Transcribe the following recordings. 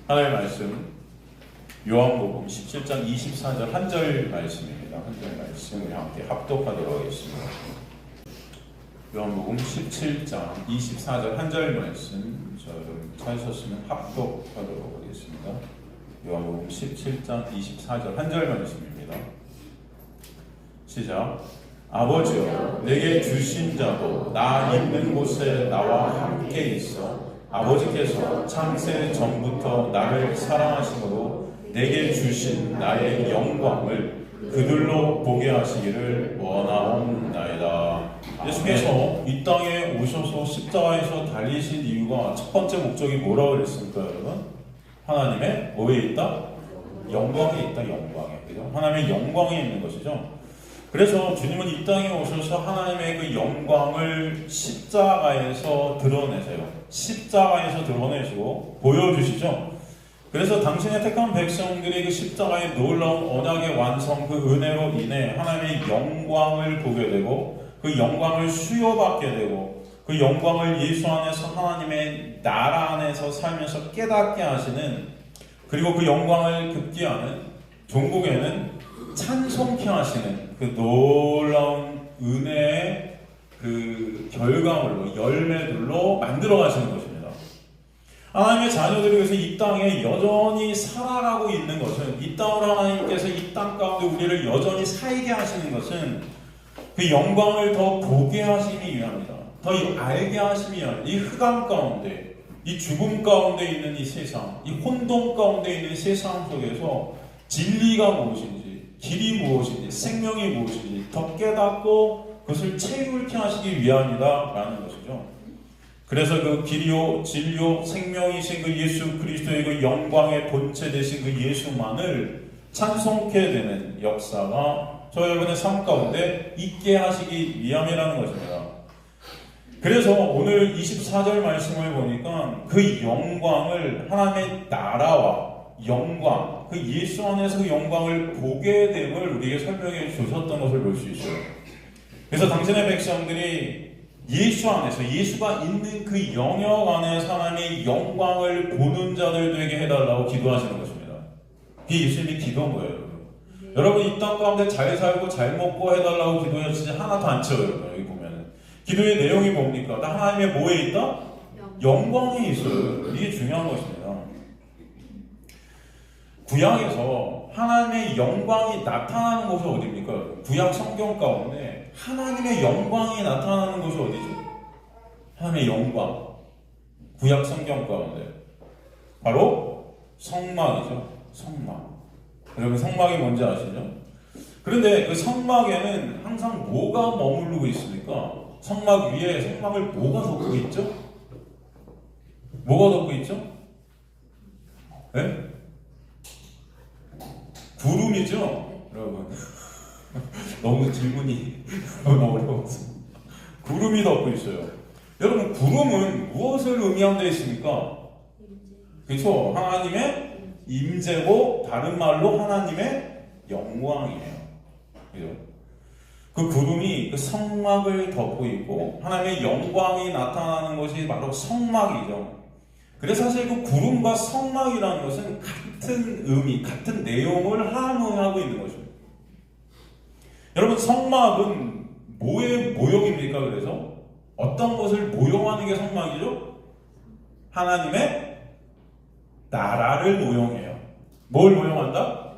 하나님의 말씀 요한복음 17장 24절 한 절 말씀입니다. 한 절 말씀을 함께 합독하도록 하겠습니다. 요한복음 17장 24절 한 절 말씀 저를 찾으셨으면 합독하도록 하겠습니다. 요한복음 17장 24절 한 절 말씀입니다. 시작. 아버지여 내게 주신 자도 나 있는 곳에 나와 함께 있어 아버지께서 창세 전부터 나를 사랑하심으로 내게 주신 나의 영광을 그들로 보게 하시기를 원하옵나이다. 예수께서 이 땅에 오셔서 십자가에서 달리신 이유가 첫 번째 목적이 뭐라고 그랬습니까, 여러분? 하나님의 뭐에 있다? 영광에 있다, 영광에. 그죠? 하나님의 영광에 있는 것이죠. 그래서 주님은 이 땅에 오셔서 하나님의 그 영광을 십자가에서 드러내세요. 십자가에서 드러내시고 보여주시죠. 그래서 당신의 택한 백성들이 그 십자가의 놀라운 언약의 완성, 그 은혜로 인해 하나님의 영광을 보게 되고 그 영광을 수여받게 되고 그 영광을 예수 안에서 하나님의 나라 안에서 살면서 깨닫게 하시는, 그리고 그 영광을 급기야는 종국에는 찬송케 하시는 그 놀라운 은혜의 그 결과물로, 열매들로 만들어 가시는 것입니다. 하나님의 자녀들이 그래서 이 땅에 여전히 살아가고 있는 것은, 이 땅으로 하나님께서 이 땅 가운데 우리를 여전히 살게 하시는 것은 그 영광을 더 보게 하심이 위함이다. 더 알게 하심이 위함이다. 이 흑암 가운데, 이 죽음 가운데 있는 이 세상, 이 혼돈 가운데 있는 세상 속에서 진리가 무엇인지, 길이 무엇인지, 생명이 무엇인지 더 깨닫고 그것을 채울케 하시기 위함이다 라는 것이죠. 그래서 그 길이요 진리요 생명이신 그 예수 그리스도의 그 영광의 본체 되신 그 예수만을 찬송케 되는 역사가 저 여러분의 삶 가운데 있게 하시기 위함이라는 것입니다. 그래서 오늘 24절 말씀을 보니까 그 영광을, 하나님의 나라와 영광, 그 예수 안에서 그 영광을 보게 됨을 우리에게 설명해 주셨던 것을 볼 수 있어요. 그래서 당신의 백성들이 예수 안에서, 예수가 있는 그 영역 안에서 하나님의 영광을 보는 자들 되게 해달라고 기도하시는 것입니다. 그게 예수님의 기도인 거예요. 여러분 이 땅 가운데 잘 살고 잘 먹고 해달라고 기도하시지 하나도 안 채워요. 여기 보면은 기도의 내용이 뭡니까? 나 하나님의 뭐에 있다? 영광에 있어요. 이게 중요한 것입니다. 구약에서 하나님의 영광이 나타나는 곳이 어디입니까? 구약 성경 가운데 하나님의 영광이 나타나는 곳이 어디죠? 하나님의 영광. 구약 성경 가운데 바로 성막이죠. 성막. 여러분 성막이 뭔지 아시죠? 그런데 그 성막에는 항상 뭐가 머무르고 있습니까? 성막 위에 성막을 뭐가 덮고 있죠? 뭐가 덮고 있죠? 네? 구름이죠, 여러분. 너무 질문이 너무 어려워서. 구름이 덮고 있어요. 여러분, 구름은 무엇을 의미하는 데 있습니까? 그렇죠. 하나님의 임재고, 다른 말로 하나님의 영광이에요. 그죠? 그 구름이 그 성막을 덮고 있고, 하나님의 영광이 나타나는 것이 바로 성막이죠. 그래서 사실 그 구름과 성막이라는 것은 같은 의미, 같은 내용을 함의하고 있는 것입니다. 여러분, 성막은 뭐의 모형입니까? 그래서 어떤 것을 모형하는 게 성막이죠? 하나님의 나라를 모형해요. 뭘 모형한다?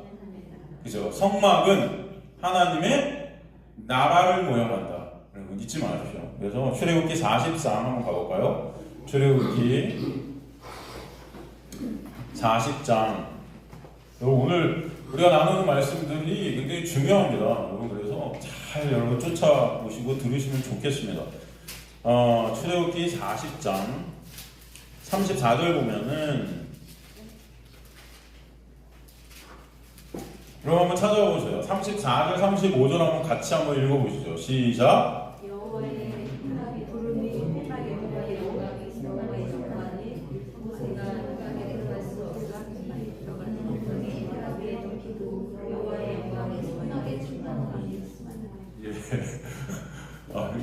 그죠? 성막은 하나님의 나라를 모형한다. 여러분 잊지 마십시오. 그래서 출애굽기 43 한번 가볼까요? 출애굽기 40장. 오늘 우리가 나누는 말씀들이 굉장히 중요합니다. 여러분 그래서 잘 여러분 쫓아보시고 들으시면 좋겠습니다. 출애굽기 40장 34절 보면은, 그럼 한번 찾아보세요. 34절, 35절 한번 같이 한번 읽어보시죠. 시작.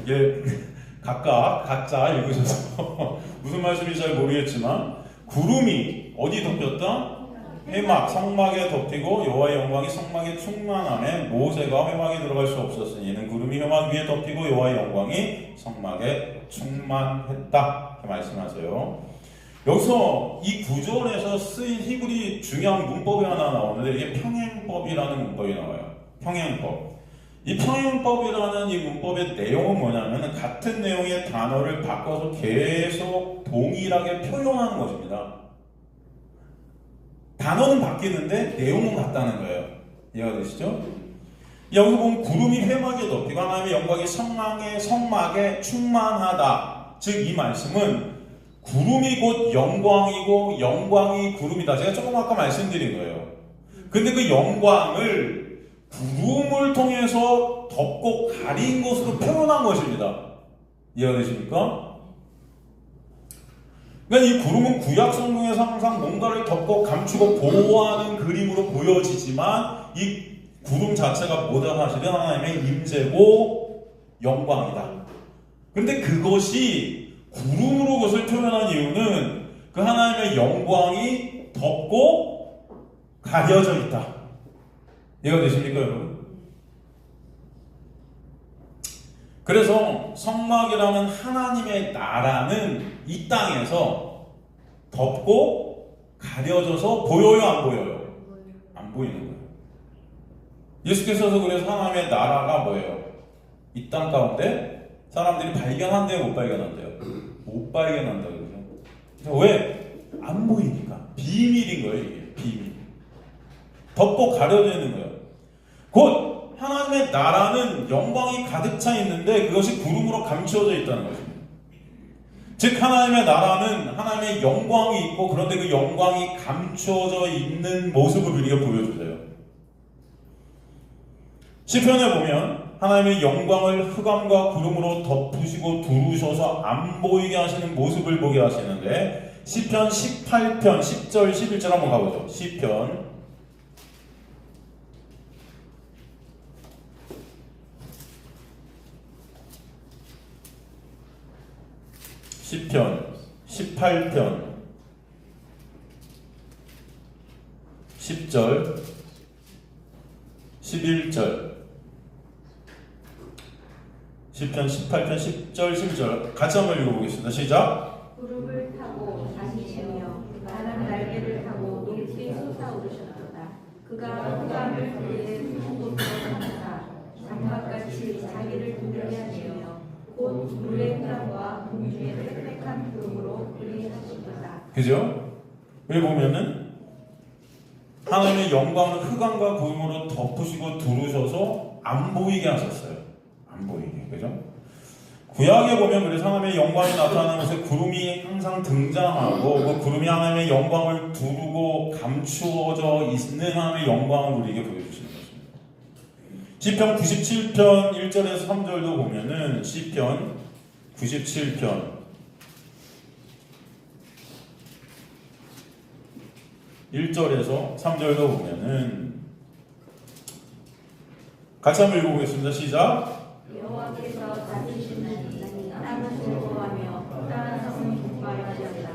이게 각자 읽으셔서 무슨 말씀인지 잘 모르겠지만, 구름이 어디 덮였다? 회막, 성막에 덮이고 여호와의 영광이 성막에 충만하며 모세가 회막에 들어갈 수 없었으니 이는 구름이 회막 위에 덮이고 여호와의 영광이 성막에 충만했다. 이렇게 말씀하세요. 여기서 이 구절에서 쓰인 히브리 중요한 문법이 하나 나오는데 이게 평행법이라는 문법이 나와요. 평행법. 이 평행법이라는 이 문법의 내용은 뭐냐면 같은 내용의 단어를 바꿔서 계속 동일하게 표현하는 것입니다. 단어는 바뀌는데 내용은 같다는 거예요. 이해가 되시죠? 여기서 보면 구름이 회막에 덮이고 하나님의 영광이 성막에 충만하다. 즉 이 말씀은 구름이 곧 영광이고 영광이 구름이다. 제가 조금 아까 말씀드린 거예요. 근데 그 영광을 구름을 통해서 덮고 가린 것으로 표현한 것입니다. 이해가 되십니까? 그러니까 이 구름은 구약 성경에서 항상 뭔가를 덮고 감추고 보호하는 그림으로 보여지지만 이 구름 자체가 뭐다 사실은 하나님의 임재고 영광이다. 그런데 그것이 구름으로 그것을 표현한 이유는 그 하나님의 영광이 덮고 가려져 있다. 이해가 되십니까, 여러분? 그래서 성막이라는 하나님의 나라는 이 땅에서 덮고 가려져서 보여요, 안 보여요? 안 보이는 거예요. 예수께서도 그래서 하나님의 나라가 뭐예요? 이 땅 가운데 사람들이 발견한대요, 못 발견한대요? 못 발견한다고 그러죠. 왜? 안 보이니까. 비밀인 거예요, 이게. 비밀. 덮고 가려져 있는 거예요. 곧 하나님의 나라는 영광이 가득 차 있는데 그것이 구름으로 감추어져 있다는 것입니다. 즉 하나님의 나라는 하나님의 영광이 있고 그런데 그 영광이 감추어져 있는 모습을 우리가 보여주세요. 시편에 보면 하나님의 영광을 흑암과 구름으로 덮으시고 두르셔서 안 보이게 하시는 모습을 보게 하시는데 시편 18편 10절 11절 한번 가보죠. 시편 18편 10절 11절 시편 18편 10절 11절 같이 한번 읽어보겠습니다. 시작. 구름을 타고 다니시며 바람 날개를 타고 높이 솟아오르셨도다. 그가 흑암을 그의 손으로 감싸 장막같이 자기를 두르게 하시며 곧 물의 흑암과 공중의 빽빽한 구름으로 그리 하시도다. 그죠? 여기 보면은 하나님의 영광을 흑암과 구름으로 덮으시고 두르셔서 안 보이게 하셨어요. 안 보이게. 그죠? 구약에 보면 그래서 하나님의 영광이 나타나는 곳에 구름이 항상 등장하고 그 구름이 하나님의 영광을 두르고 감추어져 있는 하나님의 영광을 우리에게 보여주시는 것입니다. 시편 97편 1절에서 3절도 보면은 시편 97편 1절에서 3절도 보면은 같이 한번 읽어보겠습니다. 시작. 여호와께서 다스리시는 땅은 즐거워하며 땅은 성은 복발하였다.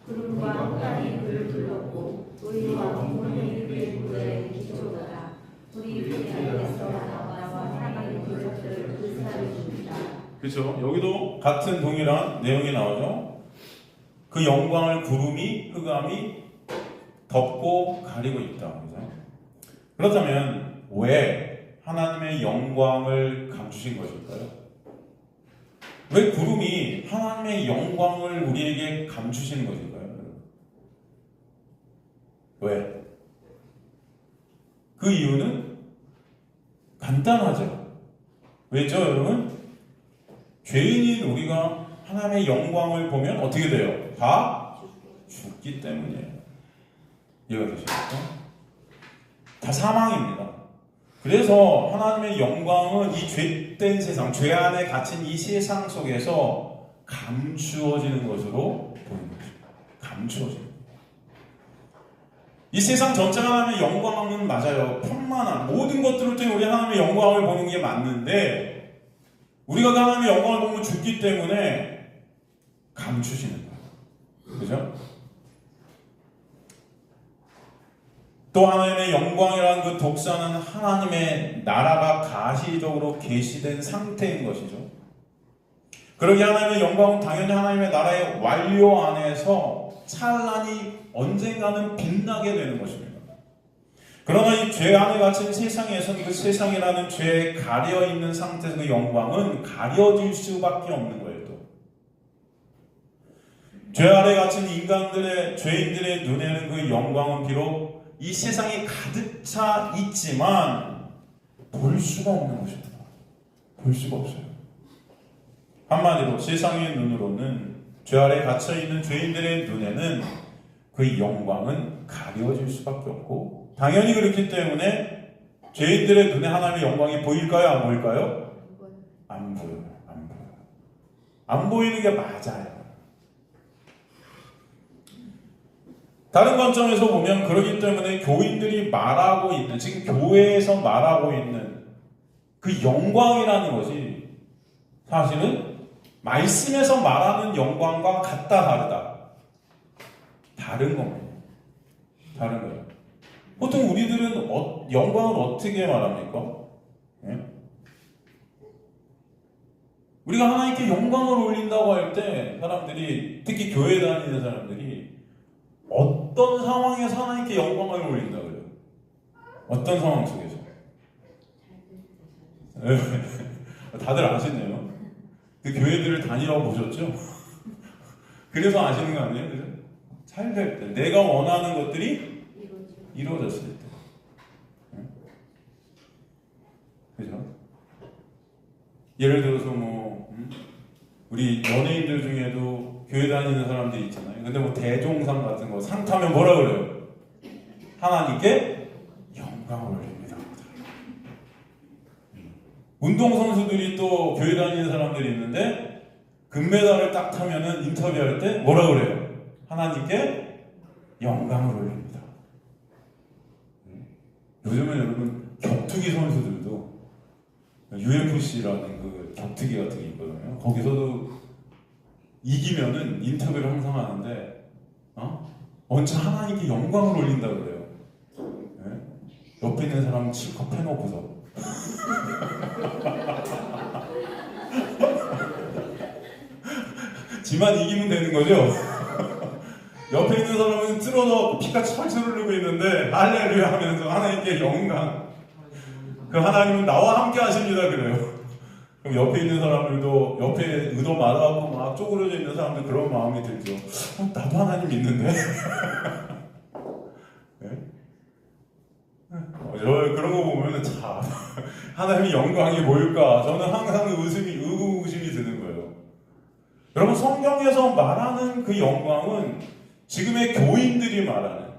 구름과 흑암이 그를 둘렀고 의와 공문의 그의 무대에 기초하다. 우리 위에서 나와 사랑의 부족들을 불사를 줍니다. 그렇죠. 여기도 같은 동일한 내용이 나오죠. 그 영광을 구름이 흑암이 덮고 가리고 있다. 그렇죠? 그렇다면 왜 하나님의 영광을 감추신 것일까요? 왜 구름이 하나님의 영광을 우리에게 감추시는 것일까요? 왜? 그 이유는 간단하죠. 왜죠, 여러분? 죄인인 우리가 하나님의 영광을 보면 어떻게 돼요? 다 죽기 때문이에요. 이해가 되십니까? 다 사망입니다. 그래서 하나님의 영광은 이 죄된 세상, 죄 안에 갇힌 이 세상 속에서 감추어지는 것으로 보이는 것입니다. 감추어지는 것. 이 세상 전체가 하나님의 영광은 맞아요. 편만한 모든 것들을 통해 우리 하나님의 영광을 보는 게 맞는데 우리가 하나님의 영광을 보면 죽기 때문에 감추시는 거예요. 그죠? 또 하나님의 영광이라는 그 독사는 하나님의 나라가 가시적으로 계시된 상태인 것이죠. 그러기 하나님의 영광은 당연히 하나님의 나라의 완료 안에서 찬란히 언젠가는 빛나게 되는 것입니다. 그러나 이 죄 안에 갇힌 세상에서는 그 세상이라는 죄에 가려있는 상태에서 그 영광은 가려질 수밖에 없는 거예요. 또. 죄 아래 갇힌 인간들의, 죄인들의 눈에는 그 영광은 비록 이 세상에 가득 차 있지만 볼 수가 없는 것입니다. 볼 수가 없어요. 한마디로 세상의 눈으로는 죄 아래 갇혀있는 죄인들의 눈에는 그 영광은 가려질 수밖에 없고, 당연히 그렇기 때문에 죄인들의 눈에 하나님의 영광이 보일까요? 안 보일까요? 안 보여요. 안 보여요. 안 보이는 게 맞아요. 다른 관점에서 보면 그렇기 때문에 교인들이 말하고 있는, 지금 교회에서 말하고 있는 그 영광이라는 것이 사실은 말씀에서 말하는 영광과 같다 다르다. 다른 겁니다. 다른 거예요. 보통 우리들은 영광을 어떻게 말합니까? 예? 우리가 하나님께 영광을 올린다고 할 때 사람들이, 특히 교회 다니는 사람들이 어떤 상황에서 하나님께 영광을 올린다고 해요? 어떤 상황 속에서? 다들 아시네요. 그 교회들을 다니라고 보셨죠? 그래서 아시는 거 아니에요? 그죠? 잘 될 때, 내가 원하는 것들이 이루어졌을 때. 그죠? 예를 들어서 우리 연예인들 중에도 교회 다니는 사람들이 있잖아요. 근데 뭐 대종상 같은 거 상 타면 뭐라 그래요? 하나님께 영광을 올립니다. 운동선수들이 또 교회 다니는 사람들이 있는데 금메달을 딱 타면은 인터뷰할 때 뭐라 그래요? 하나님께 영광을 올립니다. 요즘은 여러분 격투기 선수들도 UFC라는 그 격투기 같은 게 있거든요. 거기서도 이기면은 인터뷰를 항상 하는데 언제 하나님께 영광을 올린다 그래요. 네? 옆에 있는 사람은 실컷 해놓고서 지만 이기면 되는 거죠. 옆에 있는 사람은 틀어서 피가 철철 흐르고 있는데 할렐루야 하면서 하나님께 영광, 그 하나님은 나와 함께 하십니다 그래요. 그럼 옆에 있는 사람들도, 옆에 의도 맞아갖고 막 쪼그려져 있는 사람들 그런 마음이 들죠. 나도 하나님 믿는데. 네? 그런 거 보면은 참 하나님의 영광이 뭘까? 저는 항상 의구심이 드는 거예요. 여러분, 성경에서 말하는 그 영광은 지금의 교인들이 말하는,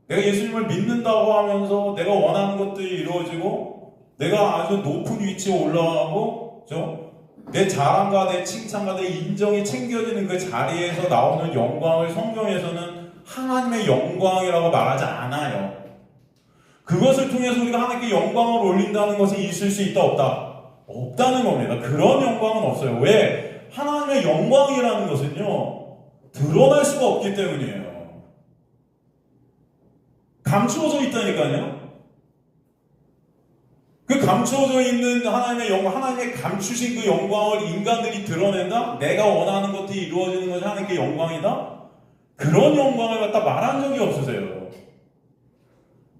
내가 예수님을 믿는다고 하면서 내가 원하는 것들이 이루어지고 내가 아주 높은 위치에 올라가고, 그죠? 내 자랑과 내 칭찬과 내 인정이 챙겨지는 그 자리에서 나오는 영광을 성경에서는 하나님의 영광이라고 말하지 않아요. 그것을 통해서 우리가 하나님께 영광을 올린다는 것이 있을 수 있다 없다? 없다는 겁니다. 그런 영광은 없어요. 왜? 하나님의 영광이라는 것은요, 드러날 수가 없기 때문이에요. 감추어져 있다니까요. 그 감추어져 있는 하나님의 영광, 하나님의 감추신 그 영광을 인간들이 드러낸다? 내가 원하는 것들이 이루어지는 것이 하나님께 영광이다? 그런 영광을 갖다 말한 적이 없으세요.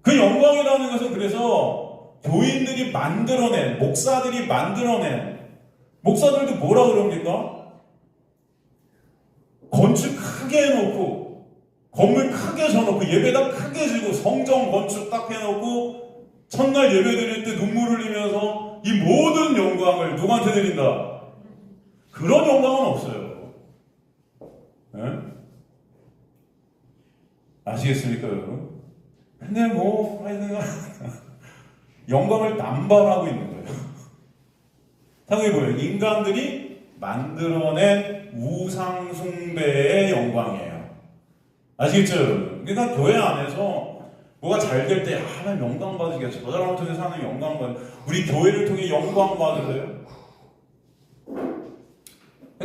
그 영광이라는 것은 그래서 교인들이 만들어낸, 목사들이 만들어낸, 목사들도 뭐라 그럽니까? 건축 크게 해놓고, 건물 크게 져놓고, 예배당 크게 지고, 성전 건축 딱 해놓고, 첫날 예배 드릴 때 눈물 흘리면서 이 모든 영광을 누구한테 드린다? 그런 영광은 없어요. 네? 아시겠습니까, 여러분? 근데 영광을 남발하고 있는 거예요. 상당히 뭐예요? 인간들이 만들어낸 우상숭배의 영광이에요. 아시겠죠? 그러니까 교회 안에서 뭐가 잘 될 때 하나님 영광 받으시겠죠. 저 사람을 통해서 하나님 영광 받으세요. 우리 교회를 통해 영광 받으세요.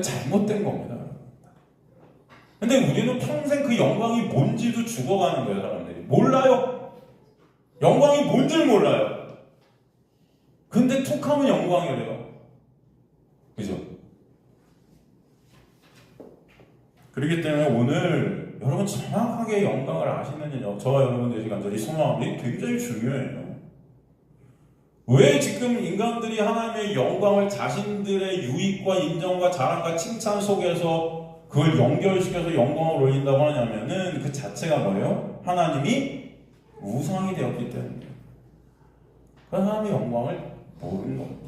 잘못된 겁니다. 근데 우리는 평생 그 영광이 뭔지도 죽어가는 거예요. 사람들이 몰라요. 영광이 뭔지를 몰라요. 근데 툭하면 영광이래요. 그죠? 그렇기 때문에 오늘 여러분 정확하게 영광을 아시느냐, 저와 여러분 되시 간절히 소망이 굉장히 중요해요. 왜 지금 인간들이 하나님의 영광을 자신들의 유익과 인정과 자랑과 칭찬 속에서 그걸 연결시켜서 영광을 올린다고 하냐면은 그 자체가 뭐예요? 하나님이 우상이 되었기 때문에. 그 하나님의 영광을 모르는 겁니다.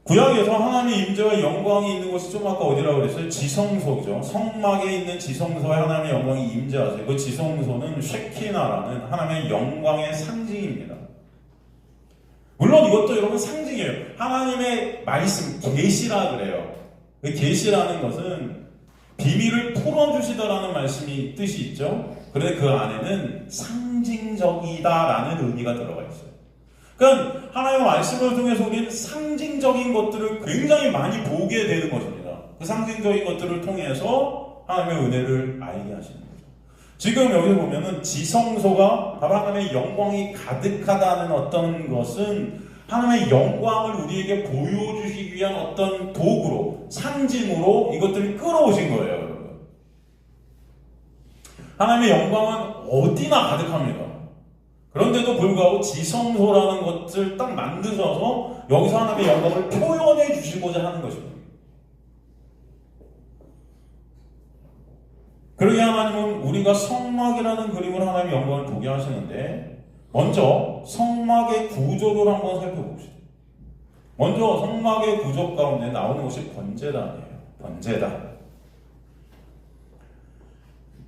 구약에서 하나님의 임재와 영광이 있는 곳이 좀 아까 어디라고 그랬어요? 지성소죠. 성막에 있는 지성소에 하나님의 영광이 임재하세요. 그 지성소는 쉐키나라는 하나님의 영광의 상징입니다. 물론 이것도 여러분 상징이에요. 하나님의 말씀, 계시라 그래요. 그 계시라는 것은 비밀을 풀어주시다라는 말씀이 뜻이 있죠. 그런데 그 안에는 상징적이다라는 의미가 들어가 있어요. 그러니까 하나님의 말씀을 통해서 우리는 상징적인 것들을 굉장히 많이 보게 되는 것입니다. 그 상징적인 것들을 통해서 하나님의 은혜를 알게 하시는 거죠. 지금 여기 보면은 지성소가 바로 하나님의 영광이 가득하다는 어떤 것은 하나님의 영광을 우리에게 보여주시기 위한 어떤 도구로, 상징으로 이것들을 끌어오신 거예요, 여러분. 하나님의 영광은 어디나 가득합니다. 그런데도 불구하고 지성소라는 것을 딱 만드셔서 여기서 하나님의 영광을 표현해 주시고자 하는 것입니다. 그러게 하나님은 우리가 성막이라는 그림으로 하나님의 영광을 보게 하시는데, 먼저 성막의 구조를 한번 살펴봅시다. 먼저 성막의 구조 가운데 나오는 것이 번제단이에요. 번제단.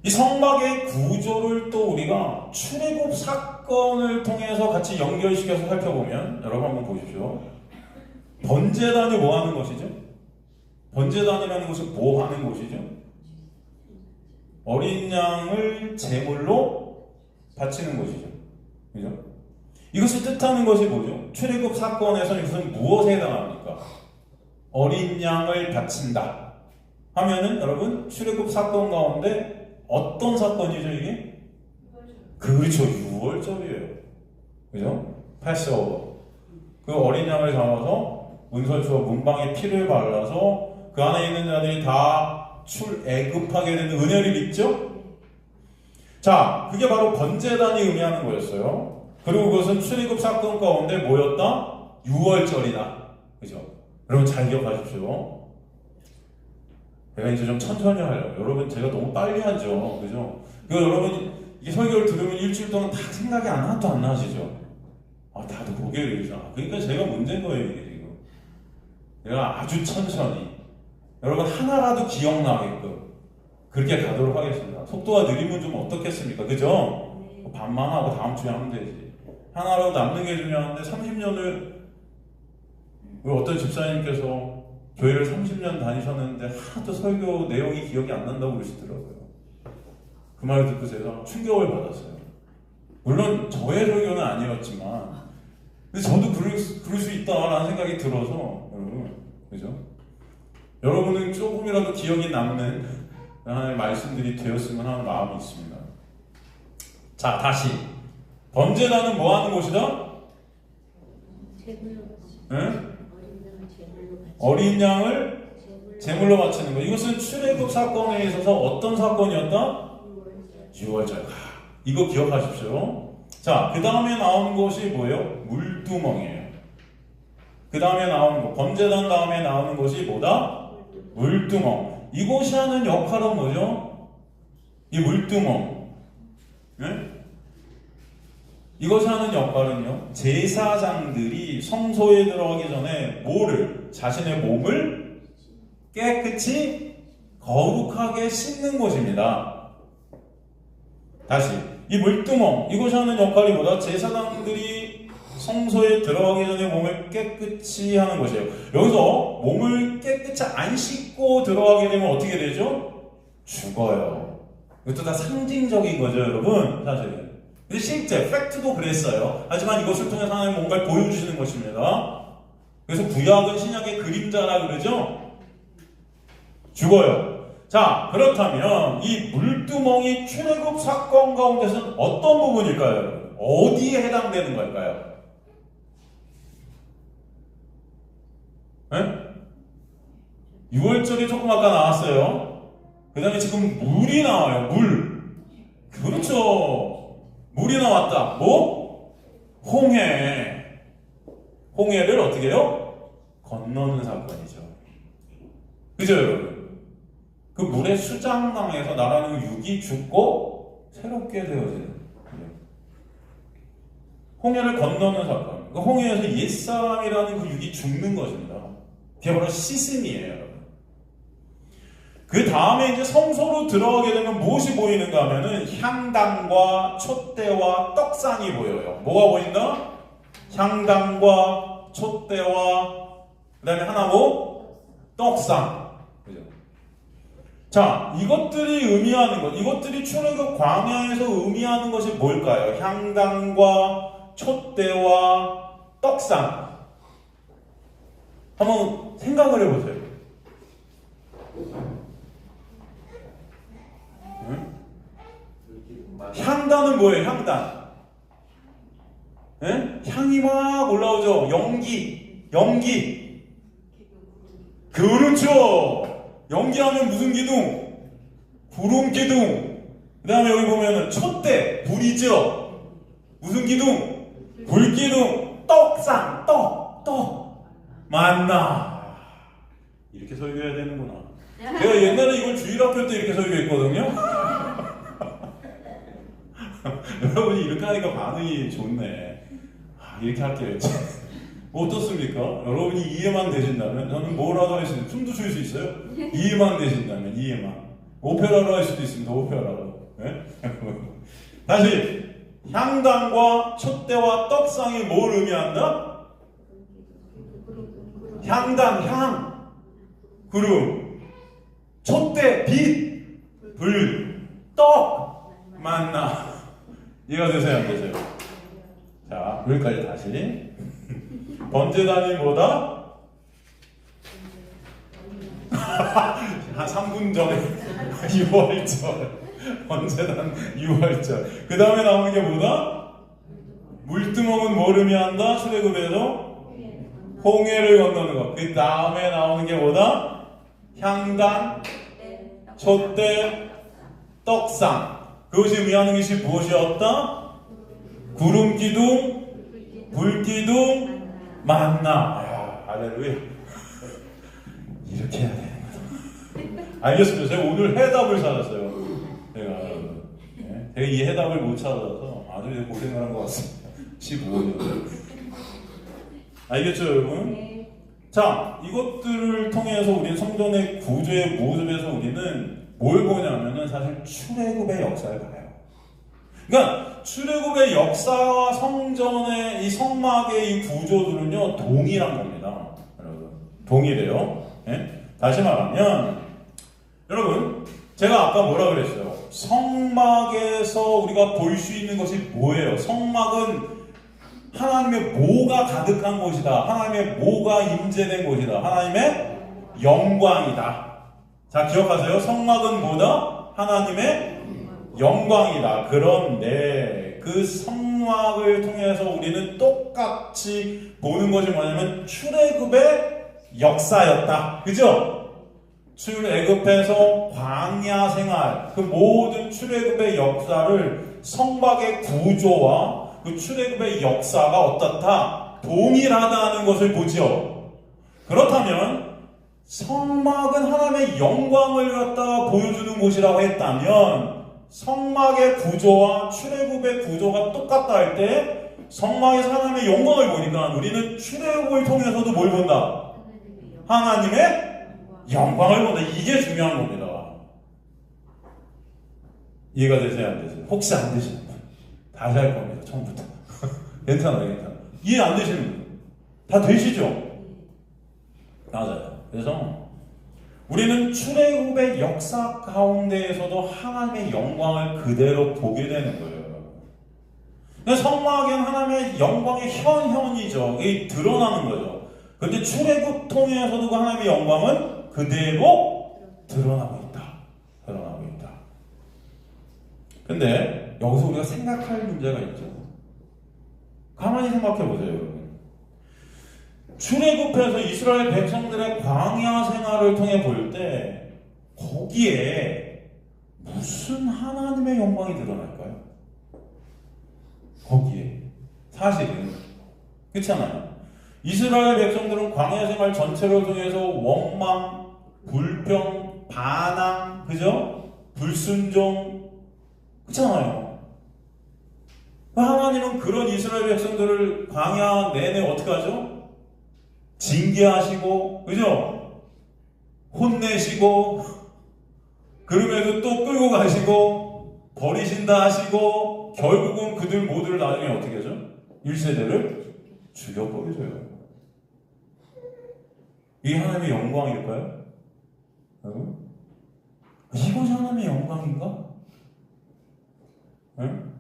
이 성막의 구조를 또 우리가 출애굽 사건을 통해서 같이 연결시켜서 살펴보면, 여러분 한번 보십시오. 번제단이 뭐 하는 것이죠? 번제단이라는 것은 뭐 하는 것이죠? 어린 양을 제물로 바치는 것이죠. 그죠? 이것을 뜻하는 것이 뭐죠? 출애굽 사건에서 이것은 무엇에 해당합니까? 어린 양을 바친다 하면은 여러분 출애굽 사건 가운데 어떤 사건이죠 이게? 그렇죠, 유월절이에요. 그죠? 패스오버. 그 어린 양을 잡아서 문설주와 문방에 피를 발라서 그 안에 있는 자들이 다 출애굽하게 되는 은혜를 입죠? 자, 그게 바로 번제단이 의미하는 거였어요. 그리고 그것은 출애굽 사건 가운데 뭐였다? 유월절이다. 그죠? 여러분 잘 기억하십시오. 제가 이제 좀 천천히 하려고. 여러분 제가 너무 빨리 하죠. 그죠? 여러분 이 설교를 들으면 일주일 동안 다 생각이 하나도 안 나시죠? 아, 다들 고개를 들죠. 그러니까 제가 문제인 거예요, 이게 지금. 내가 아주 천천히. 여러분 하나라도 기억나게끔 그렇게 가도록 하겠습니다. 속도가 느리면 좀 어떻겠습니까? 그죠? 반만 하고 다음 주에 하면 되지. 하나라도 남는 게 중요한데 30년을 우리 어떤 집사님께서 교회를 30년 다니셨는데 하나도 설교 내용이 기억이 안 난다고 그러시더라고요. 그 말을 듣고 제가 충격을 받았어요. 물론 저의 설교는 아니었지만 근데 저도 그럴 수 있다라는 생각이 들어서 여러분, 그죠? 여러분은 조금이라도 기억이 남는 하나님의 말씀들이 되었으면 하는 마음이 있습니다. 자, 다시 번제단은 뭐 하는 곳이다? 네? 어린 양을 제물로 바치는 것. 이것은 출애굽 사건에 있어서 어떤 사건이었다? 유월절. 이거 기억하십시오. 자, 그 다음에 나오는 것이 뭐예요? 물두멍이에요. 그 다음에 나오는 것, 번제단 다음에 나오는 것이 뭐다? 물두멍. 이것이 하는 역할은 뭐죠? 이 물두멍. 네? 이것이 하는 역할은요, 제사장들이 성소에 들어가기 전에 뭐를? 자신의 몸을 깨끗이 거룩하게 씻는 것입니다. 다시, 이 물두멍, 이것이 하는 역할이 뭐다? 제사장들이 성소에 들어가기 전에 몸을 깨끗이 하는 것이에요. 여기서 몸을 깨끗이 안 씻고 들어가게 되면 어떻게 되죠? 죽어요. 이것도 다 상징적인 거죠, 여러분. 사실. 근데 실제 팩트도 그랬어요. 하지만 이것을 통해서 하나님 뭔가를 보여주시는 것입니다. 그래서 구약은 신약의 그림자라 그러죠. 죽어요. 자, 그렇다면 이 물두멍이 출애굽 사건 가운데서는 어떤 부분일까요? 어디에 해당되는 걸까요? 네? 6월절이 조금 아까 나왔어요. 그 다음에 지금 물이 나와요. 물. 그렇죠. 물이 나왔다. 뭐? 홍해. 홍해를 어떻게 해요? 건너는 사건이죠. 그죠, 여러분? 그 물에 수장당해서 나라는 육이 죽고 새롭게 되어지는 홍해를 건너는 사건. 그 홍해에서 옛사람이라는 그 육이 죽는 것입니다. 그게 바로 시슴이에요, 여러분. 그 다음에 이제 성소로 들어가게 되면 무엇이 보이는가 하면은 향단과 촛대와 떡상이 보여요. 뭐가 보인다? 향단과 촛대와 그 다음에 하나 뭐? 떡상. 그죠? 자, 이것들이 의미하는 것, 이것들이 출애굽 광야에서 의미하는 것이 뭘까요? 향단과 촛대와 떡상. 한번 생각을 해보세요. 응? 향단은 뭐예요? 향단. 응? 향이 막 올라오죠. 연기. 그렇죠. 연기하면 무슨 기둥? 구름 기둥. 그 다음에 여기 보면은 촛대, 불이죠. 무슨 기둥? 불 기둥. 떡상, 떡. 만나. 이렇게 설교해야 되는구나. 제가 옛날에 이걸 주일학교 때 이렇게 설교했거든요. 여러분이 이렇게 하니까 반응이 좋네. 이렇게 할게요. 어떻습니까? 여러분이 이해만 되신다면 저는 뭐라도 할 수 있어요. 춤도 출 수 있어요. 이해만 되신다면 이해만. 오페라로 할 수도 있습니다. 오페라로. 네? 다시 향단과 촛대와 떡상이 뭘 의미한다? 향단, 향, 구름, 촛대, 빛, 불, 떡, 만나. 이해가 되세요? 안 되세요? 자, 여기까지 다시. 번제단이 뭐다? 한 3분 전에 6월절. 번제단 6월절. 그 다음에 나오는 게 뭐다? 물두멍은 뭘 의미한다? 출애굽에서 홍해를 건너는 것. 그 다음에 나오는 게 뭐다? 향단, 촛대, 떡상. 그것이 의미하는 것이 무엇이었다? 구름 기둥, 불 기둥, 만나. 할렐루야. 이렇게 해야 되는구나. 알겠습니다. 제가 오늘 해답을 찾았어요. 제가 이 해답을 못 찾아서 아주 고생을 한 것 같습니다. 15년. 알겠죠, 여러분? 네. 자, 이것들을 통해서 우리 성전의 구조의 모습에서 우리는 뭘 보냐면은 사실 출애굽의 역사를 봐요. 그러니까 출애굽의 역사와 성전의 이 성막의 이 구조들은요 동일한 겁니다, 여러분. 동일해요. 네? 다시 말하면 여러분, 제가 아까 뭐라 그랬어요? 성막에서 우리가 볼 수 있는 것이 뭐예요? 성막은 하나님의 뭐가 가득한 곳이다. 하나님의 뭐가 임재된 곳이다. 하나님의 영광이다. 자, 기억하세요. 성막은 뭐다? 하나님의 영광이다. 그런데 그 성막을 통해서 우리는 똑같이 보는 것이 뭐냐면 출애굽의 역사였다. 그죠? 출애굽에서 광야 생활, 그 모든 출애굽의 역사를 성막의 구조와 그 출애굽의 역사가 어떻다? 동일하다는 것을 보죠. 그렇다면 성막은 하나님의 영광을 갖다가 보여주는 곳이라고 했다면 성막의 구조와 출애굽의 구조가 똑같다 할 때 성막에서 하나님의 영광을 보니까 우리는 출애굽을 통해서도 뭘 본다? 하나님의 영광을 본다. 이게 중요한 겁니다. 이해가 되세요? 안 되세요? 혹시 안 되시는 분? 다시 할 겁니다. 처음부터. 괜찮아요. 이해 안 되시는 분? 다 되시죠? 맞아요. 그래서 우리는 출애굽의 역사 가운데에서도 하나님의 영광을 그대로 보게 되는 거예요. 성막은 하나님의 영광의 현현이죠. 이게 드러나는 거죠. 그런데 출애굽 통해서도 그 하나님의 영광은 그대로 드러나고 있다. 근데 여기서 우리가 생각할 문제가 있죠. 가만히 생각해 보세요, 여러분. 출애굽해서 이스라엘 백성들의 광야 생활을 통해 볼 때 거기에 무슨 하나님의 영광이 드러날까요? 거기에 사실은 그렇잖아요. 이스라엘 백성들은 광야 생활 전체를 통해서 원망, 불평, 반항, 그죠? 불순종, 그렇잖아요. 하나님은 그런 이스라엘 백성들을 광야 내내 어떻게 하죠? 징계하시고, 그죠? 혼내시고, 그럼에도 또 끌고 가시고, 버리신다 하시고, 결국은 그들 모두를 나중에 어떻게 하죠? 1세대를 죽여버리세요. 이게 하나님의 영광일까요? 여러분? 이것이 하나님의 영광인가? 응?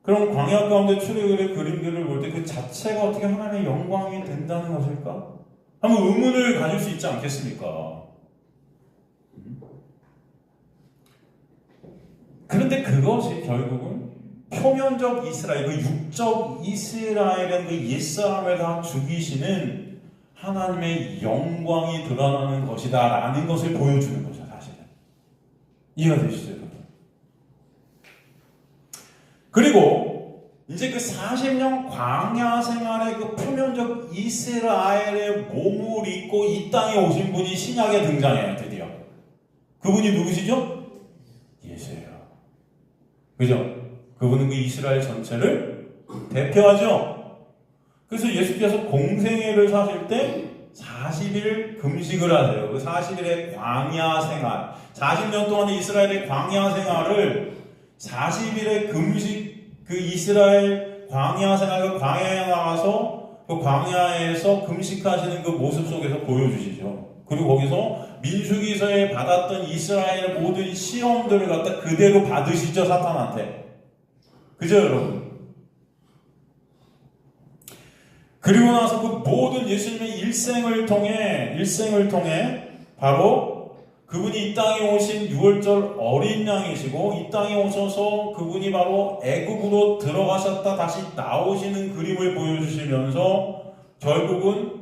그럼 광야 가운데 출애굽의 그림들을 볼 때 그 자체가 어떻게 하나님의 영광이 된다는 것일까? 한번 의문을 가질 수 있지 않겠습니까? 그런데 그것이 결국은 표면적 이스라엘, 그 육적 이스라엘은 그 옛사람을 다 죽이시는 하나님의 영광이 드러나는 것이다 라는 것을 보여주는 거죠, 사실은. 이해가 되시죠, 여러분? 그리고 이제 그 40년 광야 생활의 그 표면적 이스라엘의 몸을 입고 이 땅에 오신 분이 신약에 등장해요, 드디어. 그분이 누구시죠? 예수예요. 그죠? 그분은 그 이스라엘 전체를 대표하죠. 그래서 예수께서 공생애를 사실 때 40일 금식을 하세요. 그 40일의 광야 생활, 40년 동안의 이스라엘의 광야 생활을 40일의 금식, 그 이스라엘 광야 생활을 광야에 나가서 그 광야에서 금식하시는 그 모습 속에서 보여주시죠. 그리고 거기서 민수기서에 받았던 이스라엘의 모든 시험들을 갖다 그대로 받으시죠, 사탄한테. 그죠, 여러분? 그리고 나서 그 모든 예수님의 일생을 통해 바로 그분이 이 땅에 오신 6월절 어린 양이시고 이 땅에 오셔서 그분이 바로 애굽으로 들어가셨다 다시 나오시는 그림을 보여주시면서 결국은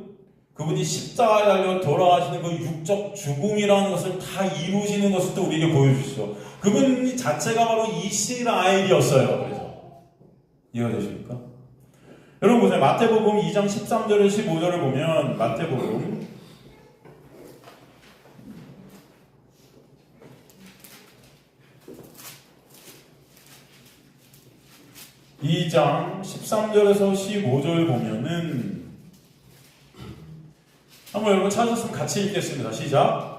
그분이 십자가에 달려 돌아가시는 그 육적 죽음이라는 것을 다 이루시는 것을 또 우리에게 보여주시죠. 그분 자체가 바로 이스라엘이었어요. 그래서 이해되십니까? 여러분 보세요. 마태복음 2장 13절에 15절을 보면 마태복음 2장 13절에서 15절 보면은 한번 여러분 찾으셨으면 같이 읽겠습니다. 시작.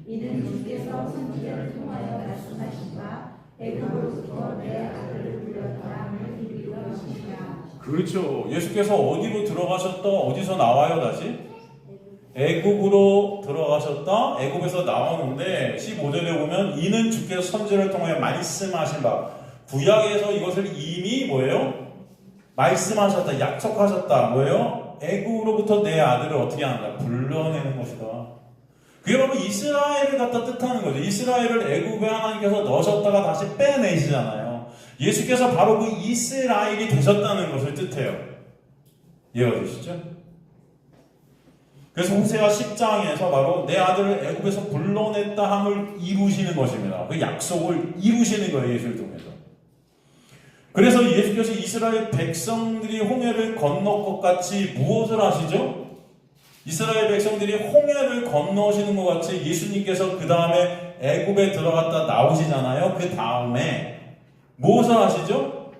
이는 주께서 선지자를 통하여 말씀하신 바 애굽으로부터 내 아들을 불렀다 하는 이유가 것이니라. 그렇죠. 예수께서 어디로 들어가셨다? 어디서 나와요 다시? 애굽으로 들어가셨다. 애굽에서 나오는데 15절에 보면 이는 주께서 선지자를 통하여 말씀하신 바 구약에서 이것을 이미 뭐예요? 말씀하셨다. 약속하셨다. 뭐예요? 애굽으로부터 내 아들을 어떻게 한다? 불러내는 것이다. 그게 바로 이스라엘을 갖다 뜻하는 거죠. 이스라엘을 애굽에 하나님께서 넣으셨다가 다시 빼내시잖아요. 예수께서 바로 그 이스라엘이 되셨다는 것을 뜻해요. 이해가 되시죠? 그래서 호세아 10장에서 바로 내 아들을 애굽에서 불러냈다 함을 이루시는 것입니다. 그 약속을 이루시는 거예요. 예수를 통해서. 그래서 예수께서 이스라엘 백성들이 홍해를 건널 것 같이 무엇을 하시죠? 이스라엘 백성들이 홍해를 건너시는 것 같이 예수님께서 그 다음에 애굽에 들어갔다 나오시잖아요. 그 다음에 무엇을 하시죠?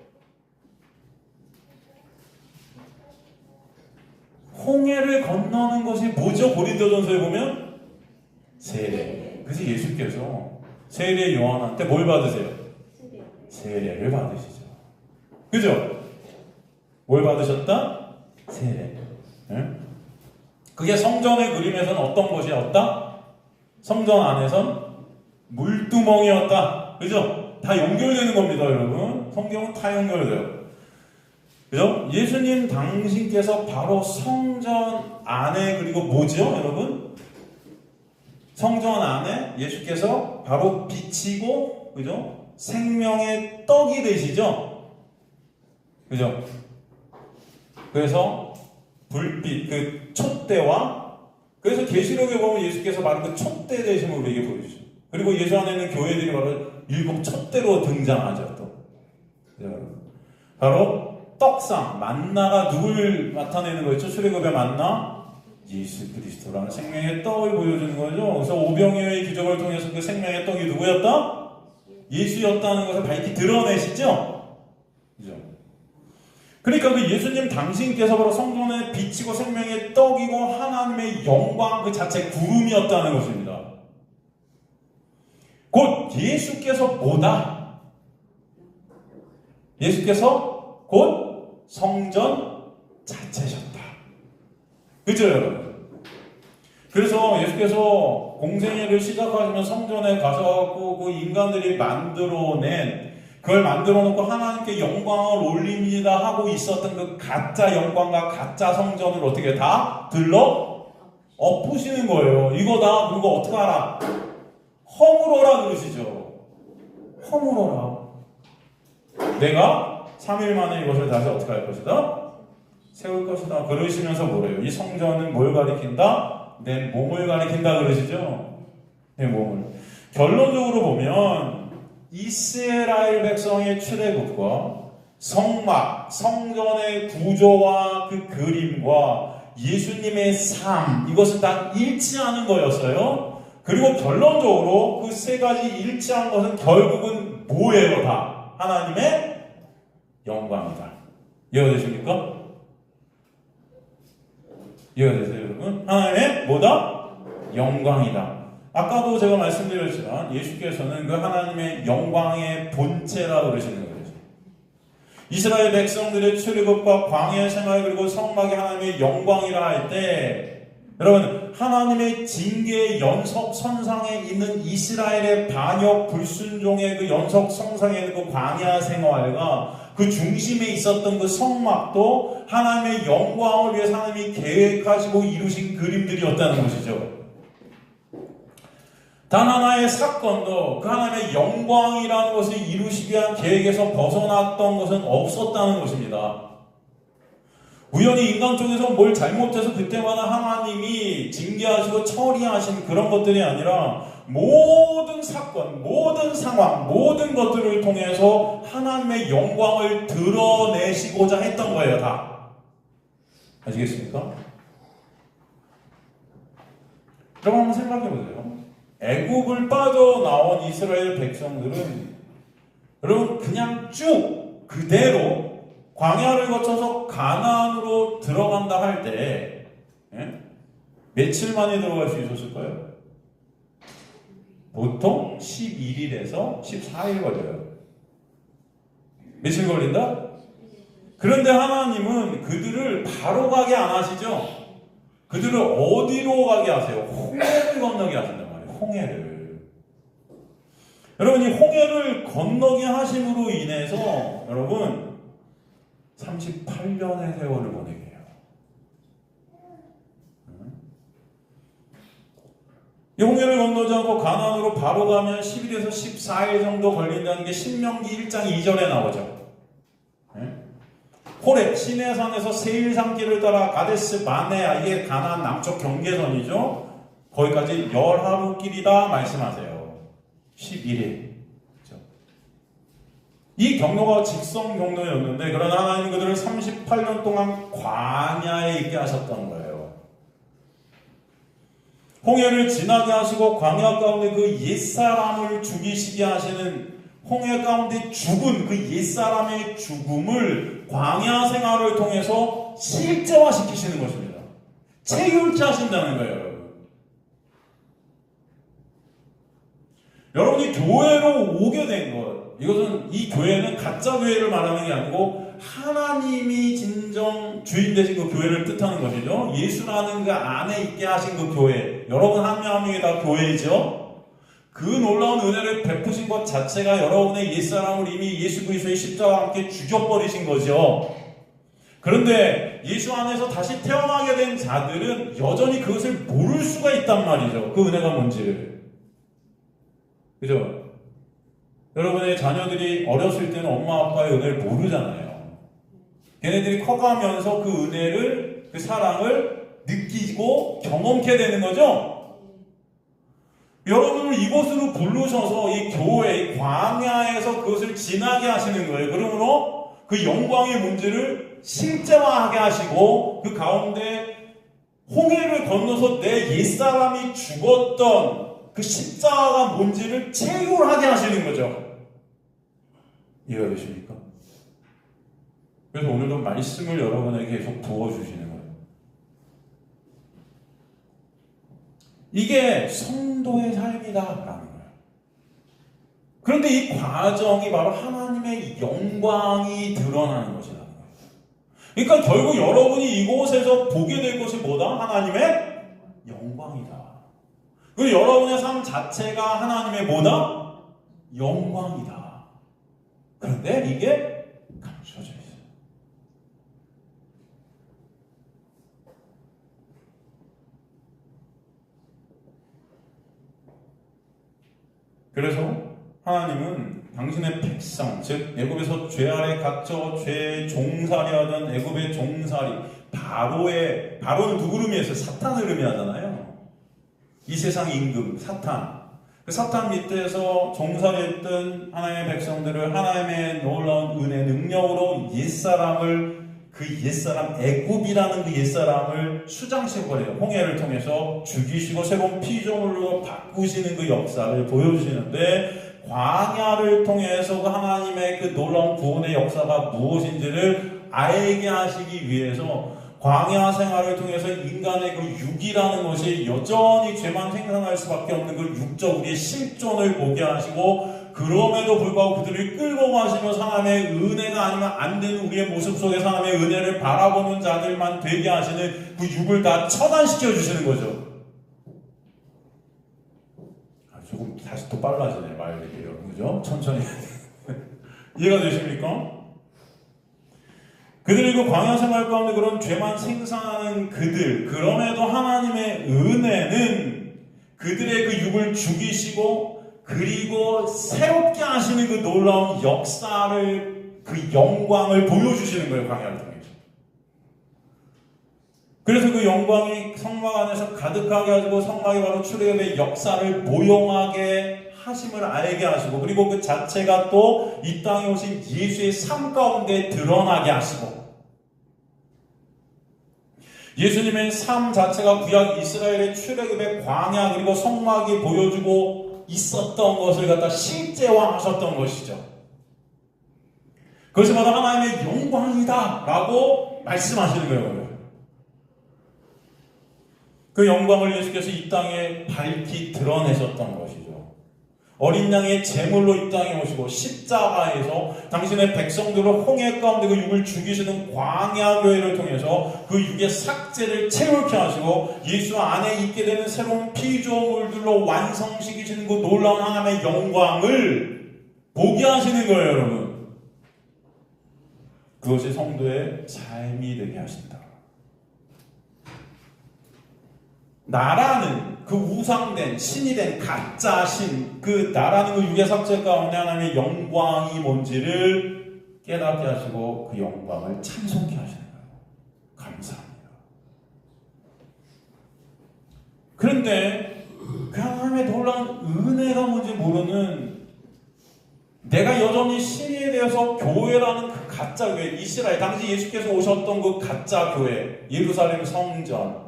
홍해를 건너는 것이 뭐죠? 고린도전서에 보면 세례. 그래서 예수께서 세례 요한한테 뭘 받으세요? 세례를 받으시죠. 그죠? 뭘 받으셨다? 세례. 그게 성전의 그림에서는 어떤 곳이었다? 성전 안에선 물두멍이었다. 그죠? 다 연결되는 겁니다, 여러분. 성경은 다 연결돼요. 그죠? 예수님 당신께서 바로 성전 안에, 그리고 뭐죠, 여러분? 성전 안에 예수께서 바로 빛이고, 그죠? 생명의 떡이 되시죠? 그죠? 그래서 불빛, 그 촛대와, 그래서 계시록에 보면 예수께서 바로 그 촛대 되심을 우리에게 보여주죠. 그리고 예수 안에 있는 교회들이 바로 일곱 촛대로 등장하죠. 또 바로 떡상, 만나가 누굴 나타내는 거였죠? 출애굽의 만나? 예수 그리스도라는 생명의 떡을 보여주는 거죠. 그래서 오병이어의 기적을 통해서 그 생명의 떡이 누구였다? 예수였다는 것을 밝히 드러내시죠? 그죠? 그러니까 그 예수님 당신께서 바로 성전의 빛이고 생명의 떡이고 하나님의 영광 그 자체 구름이었다는 것입니다. 곧 예수께서 뭐다? 예수께서 곧 성전 자체셨다. 그죠, 여러분? 그래서 예수께서 공생애를 시작하시면 성전에 가셔갖고 그 인간들이 만들어낸, 그걸 만들어 놓고 하나님께 영광을 올립니다 하고 있었던 그 가짜 영광과 가짜 성전을 어떻게 다 들러 엎으시는 거예요. 이거 다 누가 어떻게 알아? 허물어라 그러시죠. 허물어라. 내가 3일 만에 이것을 다시 어떻게 할 것이다? 세울 것이다. 그러시면서 뭐래요? 이 성전은 뭘 가리킨다? 내 몸을 가리킨다 그러시죠. 내 몸을. 결론적으로 보면 이스라엘 백성의 출애굽과 성막, 성전의 구조와 그 그림과 예수님의 삶, 이것은 다 일치하는 거였어요. 그리고 결론적으로 그 세 가지 일치한 것은 결국은 뭐예요? 다 하나님의 영광이다. 이해가 되십니까? 이해가 되세요, 여러분? 하나님의 뭐다? 영광이다. 아까도 제가 말씀드렸지만 예수께서는 그 하나님의 영광의 본체라 그러시는 거죠. 이스라엘 백성들의 출애굽과 광야 생활 그리고 성막이 하나님의 영광이라 할 때, 여러분 하나님의 징계의 연속선상에 있는 이스라엘의 반역 불순종의 그 연속선상에 있는 그 광야 생활과 그 중심에 있었던 그 성막도 하나님의 영광을 위해서 하나님이 계획하시고 이루신 그림들이었다는 것이죠. 단 하나의 사건도 그 하나님의 영광이라는 것을 이루시기 위한 계획에서 벗어났던 것은 없었다는 것입니다. 우연히 인간 쪽에서 뭘 잘못해서 그때마다 하나님이 징계하시고 처리하신 그런 것들이 아니라 모든 사건, 모든 상황, 모든 것들을 통해서 하나님의 영광을 드러내시고자 했던 거예요, 다. 아시겠습니까? 그럼 한번 생각해 보세요. 애굽을 빠져나온 이스라엘 백성들은 여러분 그냥 쭉 그대로 광야를 거쳐서 가나안으로 들어간다 할 때 며칠 만에 들어갈 수 있었을까요? 보통 11일에서 14일 걸려요. 며칠 걸린다? 그런데 하나님은 그들을 바로 가게 안 하시죠? 그들을 어디로 가게 하세요? 홍해를 건너게 하신단 말이에요. 홍해를. 여러분 이 홍해를 건너게 하심으로 인해서 여러분 38년의 세월을 보내게 해요. 이 홍해를 건너지 않고 가나안으로 바로 가면 11에서 14일 정도 걸린다는 게 신명기 1장 2절에 나오죠. 호렙 시내산에서 세일산길을 따라 가데스 마네아, 이게 가나안 남쪽 경계선이죠. 거기까지 10하루 길이다 말씀하세요. 11일. 이 경로가 직선 경로였는데 그러나 하나님 그들을 38년 동안 광야에 있게 하셨던 거예요. 홍해를 지나게 하시고 광야 가운데 그 옛사람을 죽이시게 하시는, 홍해 가운데 죽은 그 옛사람의 죽음을 광야 생활을 통해서 실제화시키시는 것입니다. 체결케 하신다는 거예요. 여러분이 교회로 오게 된 것, 이것은 이 교회는 가짜 교회를 말하는 게 아니고 하나님이 진정 주인 되신 그 교회를 뜻하는 것이죠. 예수라는 그 안에 있게 하신 그 교회. 여러분 한 명 한 명이 다 교회이죠. 그 놀라운 은혜를 베푸신 것 자체가 여러분의 옛사람을 이미 예수 그리스도의 십자가와 함께 죽여버리신 거죠. 그런데 예수 안에서 다시 태어나게 된 자들은 여전히 그것을 모를 수가 있단 말이죠. 그 은혜가 뭔지를. 그죠? 여러분의 자녀들이 어렸을 때는 엄마 아빠의 은혜를 모르잖아요. 걔네들이 커가면서 그 은혜를, 그 사랑을 느끼고 경험케 되는 거죠. 여러분을 이곳으로 부르셔서 이 교회, 이 광야에서 그것을 지나게 하시는 거예요. 그러므로 그 영광의 문제를 실제화하게 하시고 그 가운데 홍해를 건너서 내 옛사람이 죽었던 그 십자가가 뭔지를 체육하게 하시는 거죠. 이해가 되십니까? 그래서 오늘도 말씀을 여러분에게 계속 부어주시는 거예요. 이게 성도의 삶이다라는 거예요. 그런데 이 과정이 바로 하나님의 영광이 드러나는 것이라는 거예요. 그러니까 결국 여러분이 이곳에서 보게 될 것이 뭐다? 하나님의 영광이다. 그리고 여러분의 삶 자체가 하나님의 뭐다? 영광이다. 그런데 이게 감춰져 있어요. 그래서 하나님은 당신의 백성, 즉 애굽에서 죄 아래 갇혀 죄의 종살이하던 애굽의 종살이 바로는 누구를 의미해서 사탄을 의미하잖아요. 이 세상 임금 사탄, 그 사탄 밑에서 종살이했던 하나님의 백성들을 하나님의 놀라운 은혜 능력으로 그 옛사람 애굽이라는 그 옛사람을 수장시켜버려요. 홍해를 통해서 죽이시고 새로운 피조물로 바꾸시는 그 역사를 보여주시는데, 광야를 통해서 그 하나님의 그 놀라운 구원의 역사가 무엇인지를 알게 하시기 위해서 광야 생활을 통해서 인간의 그 육이라는 것이 여전히 죄만 생산할 수밖에 없는 그 육적 우리의 실존을 보게 하시고, 그럼에도 불구하고 그들을 끌고 가시면서 하나님의 은혜가 아니면 안 되는 우리의 모습 속에서 하나님의 은혜를 바라보는 자들만 되게 하시는 그 육을 다 처단시켜 주시는 거죠. 조금 다시 또 빨라지네, 말이 여러분. 그죠? 천천히. 이해가 되십니까? 그들이 그 광야 생활 가운데 그런 죄만 생산하는 그들, 그럼에도 하나님의 은혜는 그들의 그 육을 죽이시고 그리고 새롭게 하시는 그 놀라운 역사를, 그 영광을 보여주시는 거예요, 광야를 통해서. 그래서 그 영광이 성막 안에서 가득하게 하시고 성막이 바로 출애굽의 역사를 모형하게 하심을 알게 하시고, 그리고 그 자체가 또 이 땅에 오신 예수의 삶 가운데 드러나게 하시고, 예수님의 삶 자체가 구약 이스라엘의 출애굽의 광야 그리고 성막이 보여주고 있었던 것을 갖다 실제화하셨던 것이죠. 그것이 바로 하나님의 영광이다 라고 말씀하시는 거예요. 그 영광을 예수께서 이 땅에 밝히 드러내셨던 것이죠. 어린 양의 제물로 이 땅에 오시고 십자가에서 당신의 백성들을 홍해 가운데 그 육을 죽이시는 광야교회를 통해서 그 육의 삭제를 채울게 하시고 예수 안에 있게 되는 새로운 피조물들로 완성시키시는 그 놀라운 하나님의 영광을 보게 하시는 거예요, 여러분. 그것이 성도의 삶이 되게 하신다. 나라는 그 우상된 신이 된 가짜 신, 그 나라는 그 육의 삭제 가운데 하나님의 영광이 뭔지를 깨닫게 하시고 그 영광을 찬송케 하시는 거예요. 감사합니다. 그런데 그 하나님의 놀라운 은혜가 뭔지 모르는, 내가 여전히 신에 대해서 교회라는 그 가짜 교회, 이스라엘 당시 예수께서 오셨던 그 가짜 교회, 예루살렘 성전,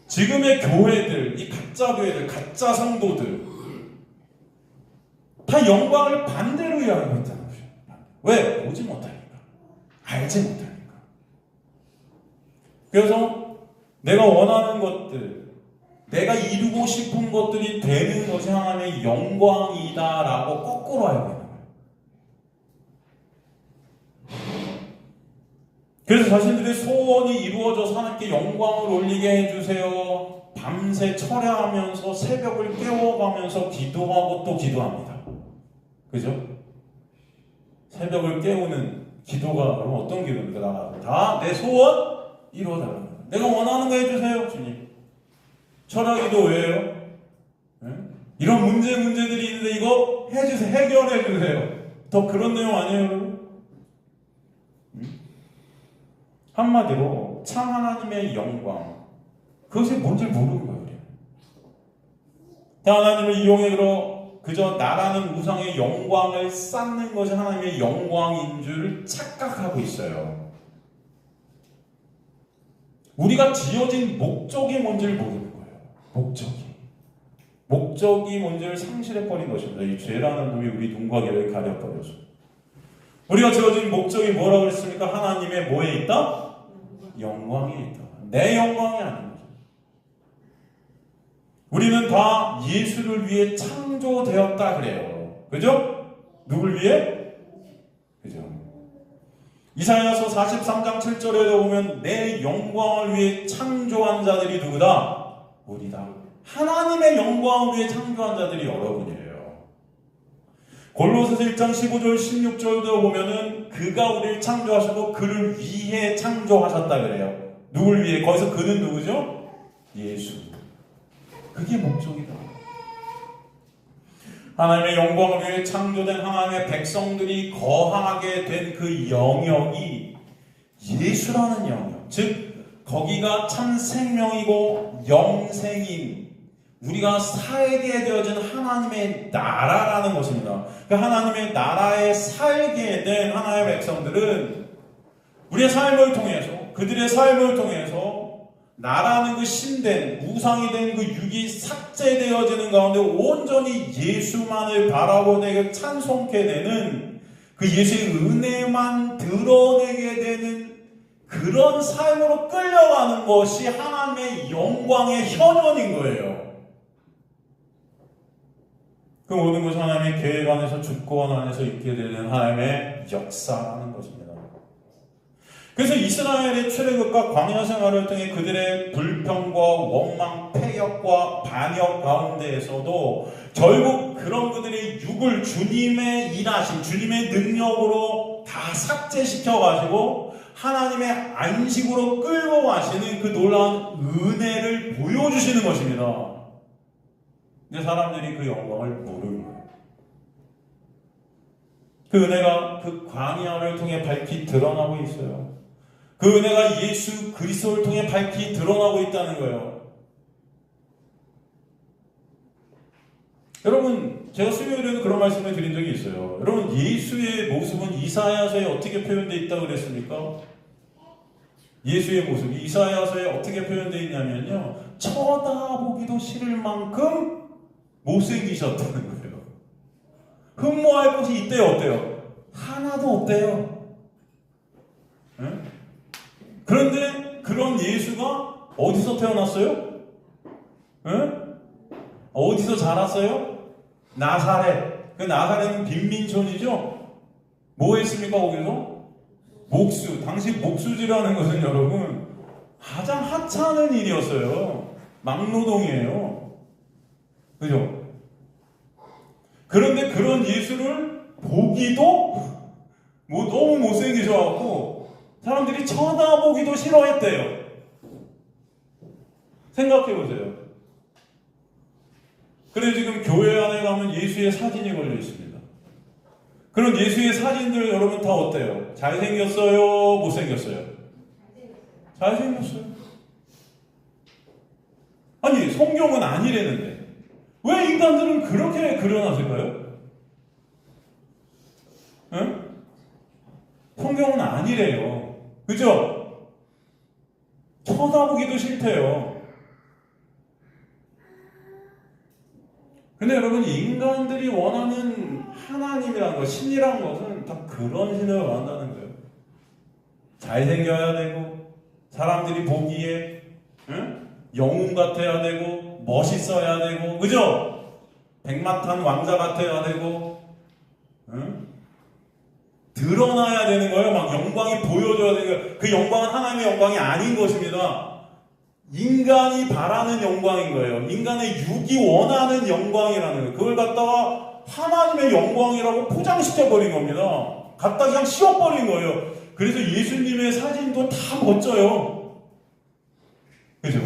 지금의 교회들, 이 가짜 교회들, 가짜 성도들 다 영광을 반대로 이해하고 있다는 거죠. 왜? 보지 못하니까, 알지 못하니까. 그래서 내가 원하는 것들, 내가 이루고 싶은 것들이 되는 것이 하나님의 영광이다라고 거꾸로 알고 있는 거예요. 그래서 자신들의 소원이 이루어져서 하나님께 영광을 올리게 해주세요. 밤새 철야하면서 새벽을 깨워가면서 기도하고 또 기도합니다. 그죠? 새벽을 깨우는 기도가 그럼 어떤 기도입니까? 다 내 소원 이루어달라는 거예요. 내가 원하는 거 해주세요, 주님. 철야기도 왜요? 이런 문제들이 있는데 이거 해주세요. 해결해주세요. 더 그런 내용 아니에요, 여러분? 한마디로 참 하나님의 영광, 그것이 뭔지 모르는 거예요. 하나님을 이용해 그저 나라는 우상의 영광을 쌓는 것이 하나님의 영광인 줄 착각하고 있어요. 우리가 지어진 목적이 뭔지를 모르는 거예요. 목적이 뭔지를 상실해버린 것입니다. 이 죄라는 놈이 우리 눈과 귀를 가려버려서. 우리가 지어진 목적이 뭐라고 그랬습니까? 하나님의 뭐에 있다? 영광에 있다. 내 영광이 아닌 거죠. 우리는 다 예수를 위해 창조되었다 그래요. 그죠? 누굴 위해? 그죠? 이사야서 43장 7절에 보면 내 영광을 위해 창조한 자들이 누구다? 우리다. 하나님의 영광을 위해 창조한 자들이 여러분이에요. 골로새서 1장 15절 16절도 보면은 그가 우리를 창조하시고 그를 위해 창조하셨다 그래요. 누굴 위해? 거기서 그는 누구죠? 예수. 그게 목적이다. 하나님의 영광을 위해 창조된 하나님의 백성들이 거하게 된 그 영역이 예수라는 영역. 즉 거기가 참 생명이고 영생인 우리가 살게 되어진 하나님의 나라라는 것입니다. 그 하나님의 나라에 살게 된 하나님의 백성들은 우리의 삶을 통해서 그들의 삶을 통해서 나라는 그 신된 우상이 된 그 육이 삭제되어지는 가운데 온전히 예수만을 바라보고 찬송케 되는 그 예수의 은혜만 드러내게 되는 그런 삶으로 끌려가는 것이 하나님의 영광의 현원인 거예요. 그 모든 것이 하나님의 계획 안에서 주권 안에서 있게 되는 하나님의 역사라는 것입니다. 그래서 이스라엘의 출애굽과 광야 생활을 통해 그들의 불평과 원망, 패역과 반역 가운데에서도 결국 그런 그들의 육을 주님의 일하심, 주님의 능력으로 다 삭제시켜가지고 하나님의 안식으로 끌고 가시는 그 놀라운 은혜를 보여주시는 것입니다. 근데 사람들이 그 영광을 모르는 거예요. 그 은혜가 그 광야를 통해 밝히 드러나고 있어요. 그 은혜가 예수 그리스도를 통해 밝히 드러나고 있다는 거예요. 여러분, 제가 수요일에는 그런 말씀을 드린 적이 있어요. 여러분, 예수의 모습은 이사야서에 어떻게 표현되어 있다고 그랬습니까? 예수의 모습이 이사야서에 어떻게 표현되어 있냐면요, 쳐다보기도 싫을 만큼 못생기셨다는 거예요. 흠모할 것이 있대요, 어때요? 하나도 없대요. 네? 그런데 그런 예수가 어디서 태어났어요? 네? 어디서 자랐어요? 나사렛. 그 나사렛은 빈민촌이죠? 뭐 했습니까, 거기서? 목수. 당시 목수지라는 것은 여러분, 가장 하찮은 일이었어요. 막노동이에요. 그죠? 그런데 그런 예수를 보기도 너무 못생기셔갖고 사람들이 쳐다보기도 싫어했대요. 생각해보세요. 그래서 지금 교회 안에 가면 예수의 사진이 걸려 있습니다. 그런 예수의 사진들 여러분 다 어때요? 잘생겼어요? 못생겼어요? 잘생겼어요. 아니, 성경은 아니래는데 왜 인간들은 그렇게 그려놨을까요? 응? 성경은 아니래요. 그죠? 쳐다보기도 싫대요. 근데 여러분, 인간들이 원하는 하나님이라는 것, 신이라는 것은 다 그런 신을 원한다는 거예요. 잘생겨야 되고, 사람들이 보기에 응? 영웅 같아야 되고, 멋있어야 되고, 그죠? 백마탄 왕자 같아야 되고, 응? 드러나야 되는 거예요. 막 영광이 보여줘야 되는 거예요. 그 영광은 하나님의 영광이 아닌 것입니다. 인간이 바라는 영광인 거예요. 인간의 육이 원하는 영광이라는 거예요. 그걸 갖다가 하나님의 영광이라고 포장시켜버린 겁니다. 갖다 그냥 씌워버린 거예요. 그래서 예수님의 사진도 다 멋져요. 그죠?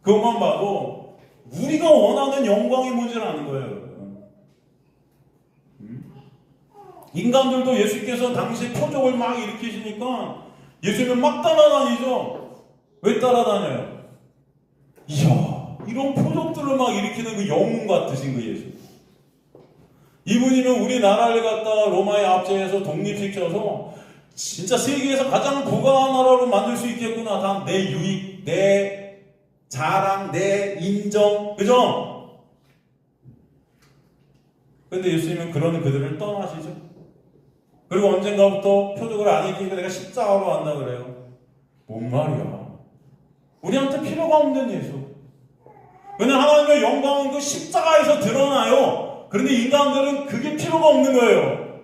그것만 봐도 우리가 원하는 영광이 뭔지를 아는 거예요. 인간들도 예수께서 당시에 표적을 막 일으키시니까 예수님을 막 따라다니죠. 왜 따라다녀요? 이야, 이런 표적들을 막 일으키는 그 영웅 같으신 그 예수. 이분이면 우리나라를 갖다가 로마의 압제해서 독립시켜서 진짜 세계에서 가장 부강한 나라로 만들 수 있겠구나. 다 내 유익, 내 자랑, 내 인정, 그죠? 근데 예수님은 그런 그들을 떠나시죠. 그리고 언젠가부터 표적을 안 일으키니까 내가 십자가로 왔나 그래요. 뭔 말이야. 우리한테 필요가 없는 예수. 왜냐하면 하나님의 영광은 그 십자가에서 드러나요. 그런데 인간들은 그게 필요가 없는 거예요.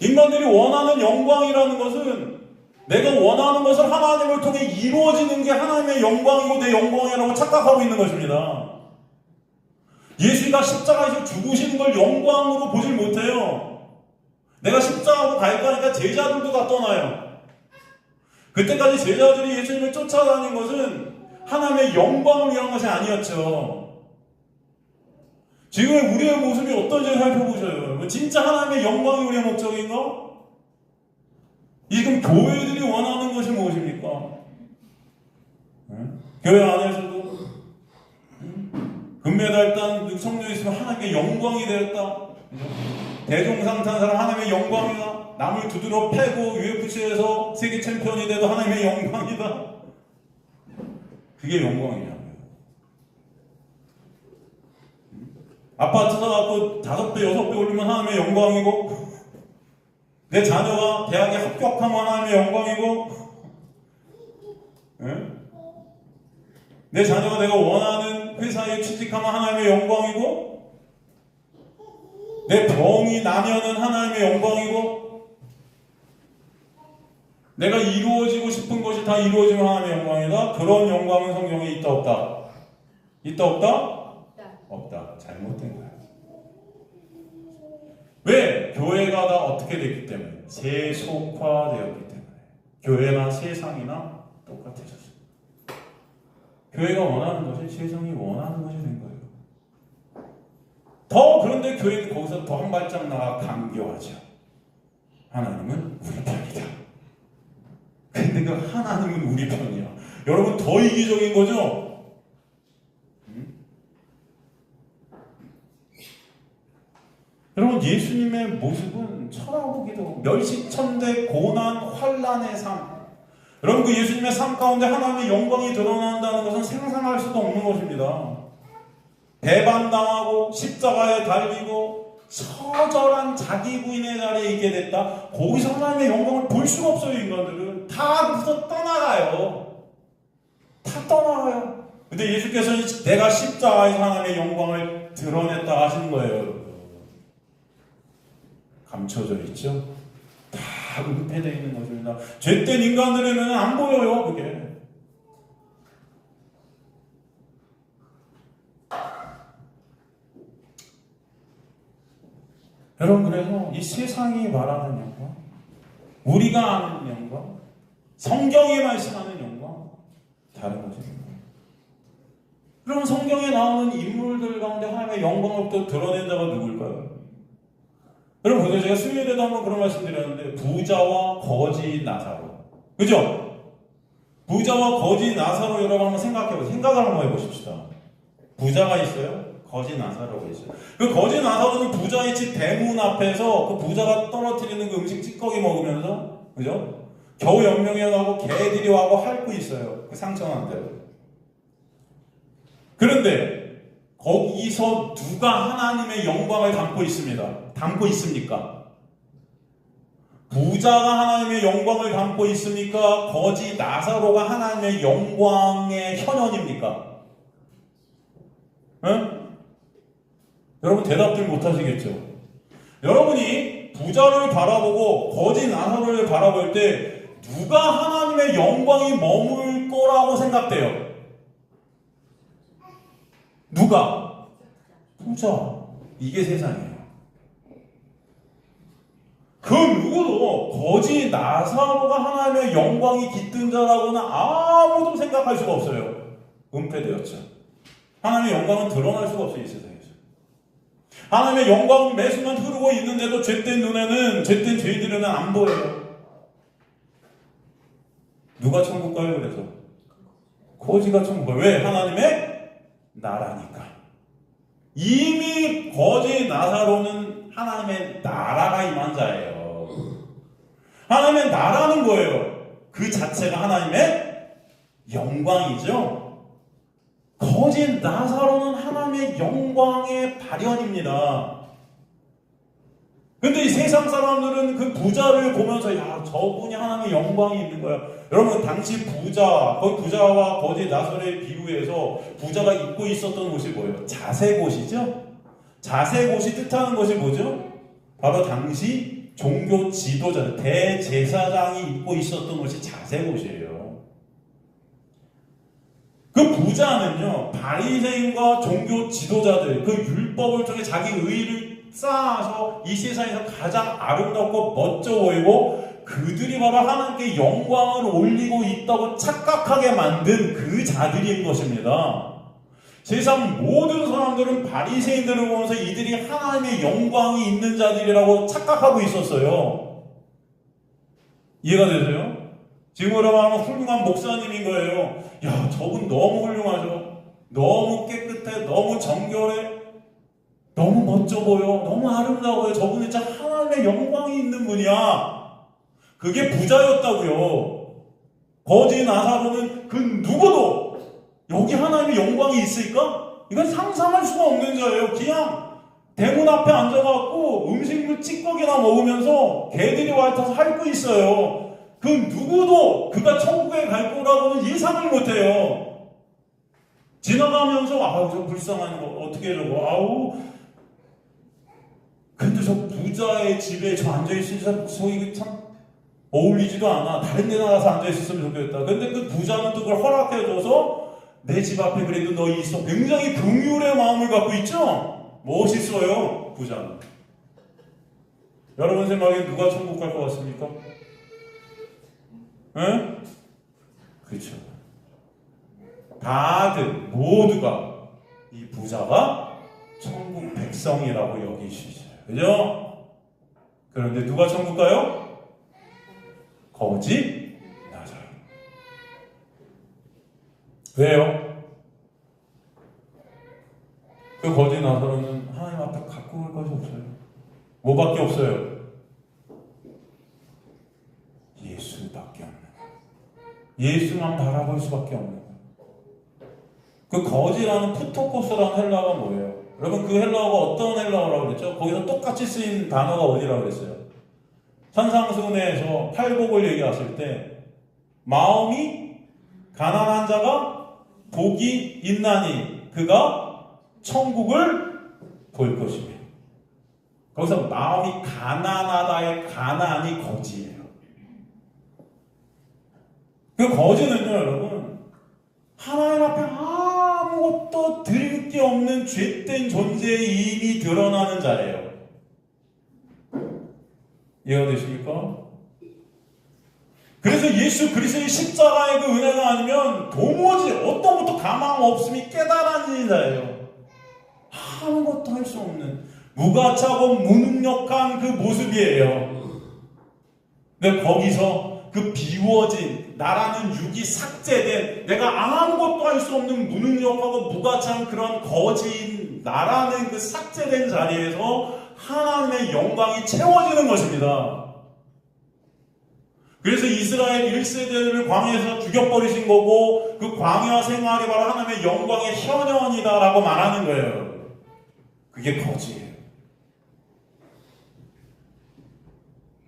인간들이 원하는 영광이라는 것은 내가 원하는 것을 하나님을 통해 이루어지는 게 하나님의 영광이고 내 영광이라고 착각하고 있는 것입니다. 예수가 십자가에서 죽으시는 걸 영광으로 보질 못해요. 내가 십자가로 갈 거니까 제자들도 다 떠나요. 그때까지 제자들이 예수님을 쫓아다닌 것은 하나님의 영광을 위한 것이 아니었죠. 지금 우리의 모습이 어떤지 살펴보셔요. 진짜 하나님의 영광이 우리의 목적인가? 지금 교회들이 원하는 것이 무엇입니까? 교회 안에서도 금메달 딴 성령이 있으면 하나님의 영광이 되었다. 대종상 탄 사람 하나님의 영광이다. 남을 두드러 패고 UFC에서 세계 챔피언이 돼도 하나님의 영광이다. 그게 영광이냐고요. 아파트 사갖고 5배, 6배 올리면 하나님의 영광이고, 내 자녀가 대학에 합격하면 하나님의 영광이고, 내 자녀가 내가 원하는 회사에 취직하면 하나님의 영광이고, 내 병이 나면은 하나님의 영광이고, 내가 이루어지고 싶은 것이 다 이루어지면 하나님의 영광이다. 그런 영광은 성경에 있다 없다? 있다 없다? 없다. 잘못된 거야. 왜? 교회가 다 어떻게 됐기 때문에? 세속화되었기 때문에. 교회나 세상이나 똑같아졌어. 교회가 원하는 것이 세상이 원하는 것이 된 거예요. 더 그런데 교회는 거기서 더 한 발짝 나가 강조하죠. 하나님은 우리 편이다. 근데 그 하나님은 우리 편이야. 여러분 더 이기적인 거죠? 여러분 예수님의 모습은 쳐다보기도 멸시천대 고난 환난의 삶. 여러분 그 예수님의 삶 가운데 하나님의 영광이 드러난다는 것은 상상할 수도 없는 것입니다. 배반당하고 십자가에 달리고 처절한 자기 부인의 자리에 있게 됐다. 거기서 하나님의 영광을 볼 수가 없어요. 인간들은 다 거기서 떠나가요. 다 떠나가요. 근데 예수께서는 내가 십자가에서 하나님의 영광을 드러냈다 하신 거예요. 감춰져 있죠. 다 은폐되어 있는 것입니다. 죄된 인간들에게는 안 보여요. 그게. 여러분 그래서 이 세상이 말하는 영광, 우리가 아는 영광, 성경이 말씀하는 영광 다른 것입니다. 그럼 성경에 나오는 인물들 가운데 하나님의 영광을 또 드러낸 자가 누굴까요? 여러분 보세요. 제가 수요일에도 한번 그런 말씀 드렸는데 부자와 거지 나사로, 그죠? 부자와 거지 나사로 여러분 한번 생각해보세요. 생각을 한번 해보십시다. 부자가 있어요. 거지 나사로가 있어요. 그 거지 나사로는 부자의 집 대문 앞에서 그 부자가 떨어뜨리는 그 음식 찌꺼기 먹으면서, 그죠? 겨우 연명해가고 개들이 와고 핥고 있어요. 그 상처난 대로. 그런데 거기서 누가 하나님의 영광을 담고 있습니다. 담고 있습니까? 부자가 하나님의 영광을 담고 있습니까? 거지 나사로가 하나님의 영광의 현현입니까? 응? 여러분 대답들 못하시겠죠? 여러분이 부자를 바라보고 거지 나사로를 바라볼 때 누가 하나님의 영광이 머물 거라고 생각돼요? 누가? 부자. 이게 세상이에요. 그 누구도 거지 나사로가 하나님의 영광이 깃든 자라고는 아무도 생각할 수가 없어요. 은폐되었죠. 하나님의 영광은 드러날 수가 없어요. 이 세상에서. 하나님의 영광은 매순간 흐르고 있는데도 죄된 눈에는, 죄된 죄인들에는 안 보여요. 누가 천국 가요? 그래서 거지가 천국 가요. 왜? 하나님의 나라니까. 이미 거지 나사로는 하나님의 나라가 임한 자예요. 하나님의 나라는 뭐예요? 그 자체가 하나님의 영광이죠. 거지 나사로는 하나님의 영광의 발현입니다. 근데 이 세상 사람들은 그 부자를 보면서 야, 저분이 하나님의 영광이 있는 거야. 여러분, 당시 부자, 거기 부자와 거지 나사로의 비유에서 부자가 입고 있었던 옷이 뭐예요? 자색옷이죠? 자색옷이 뜻하는 것이 뭐죠? 바로 당시 종교 지도자, 대제사장이 입고 있었던 옷이 자색옷이에요. 그 부자는요, 바리새인과 종교 지도자들, 그 율법을 통해 자기 의의를 쌓아서 이 세상에서 가장 아름답고 멋져 보이고 그들이 바로 하나님께 영광을 올리고 있다고 착각하게 만든 그 자들인 것입니다. 세상 모든 사람들은 바리새인들을 보면서 이들이 하나님의 영광이 있는 자들이라고 착각하고 있었어요. 이해가 되세요? 지금 여러분 훌륭한 목사님인 거예요. 야, 저분 너무 훌륭하죠. 너무 깨끗해, 너무 정결해, 너무 멋져 보여, 너무 아름다워요. 저분은 진짜 하나님의 영광이 있는 분이야. 그게 부자였다고요. 거지 나사로는 그 누구도 여기 하나님의 영광이 있을까? 이건 상상할 수가 없는 자예요. 그냥 대문 앞에 앉아갖고 음식물 찌꺼기나 먹으면서 개들이 왈타서 핥고 있어요. 그 누구도 그가 천국에 갈 거라고는 예상을 못해요. 지나가면서 아우 저 불쌍한 거 어떻게 저거 아우 근데 저 부자의 집에 저 앉아있으니 저 이거 참 어울리지도 않아. 다른 데 나가서 앉아있었으면 좋겠다. 근데 그 부자는 또 그걸 허락해줘서 내 집 앞에 그래도 너 있어. 굉장히 긍휼의 마음을 갖고 있죠? 멋있어요, 부자는. 여러분 생각에 누가 천국 갈 것 같습니까? 응? 그렇죠. 다들 모두가 이 부자가 천국 백성이라고 여기시죠. 그죠? 그런데 누가 천국 가요? 거지 나사로. 왜요? 그 거지 나사로는 하나님 앞에 갖고 올 것이 없어요. 뭐밖에 없어요? 예수밖에 없는 거예요. 예수만 바라볼 수밖에 없는 거예요. 그 거지라는 푸토코스라는 헬라어가 뭐예요? 여러분 그 헬라어가 어떤 헬라어라고 그랬죠? 거기서 똑같이 쓰인 단어가 어디라고 그랬어요? 산상수훈에서 팔복을 얘기했을 때 마음이 가난한 자가 복이 있나니 그가 천국을 볼 것이며 거기서 마음이 가난하다의 가난이 거지예요. 그 거지는요 여러분 하나님 앞에 아무것도 드릴 게 없는 죄된 존재의 이미 드러나는 자예요. 이해가 되십니까? 그래서 예수 그리스도의 십자가의 그 은혜가 아니면 도무지 어떤 것도 가망 없음이 깨달아지는 자예요. 아무것도 할 수 없는 무가차고 무능력한 그 모습이에요. 근데 거기서 그 비워진 나라는 육이 삭제된 내가 아무것도 할 수 없는 무능력하고 무가차한 그런 거지인 나라는 그 삭제된 자리에서 하나님의 영광이 채워지는 것입니다. 그래서 이스라엘 1세대를 광야에서 죽여버리신 거고 그 광야 생활이 바로 하나님의 영광의 현현이다라고 말하는 거예요. 그게 거지예요.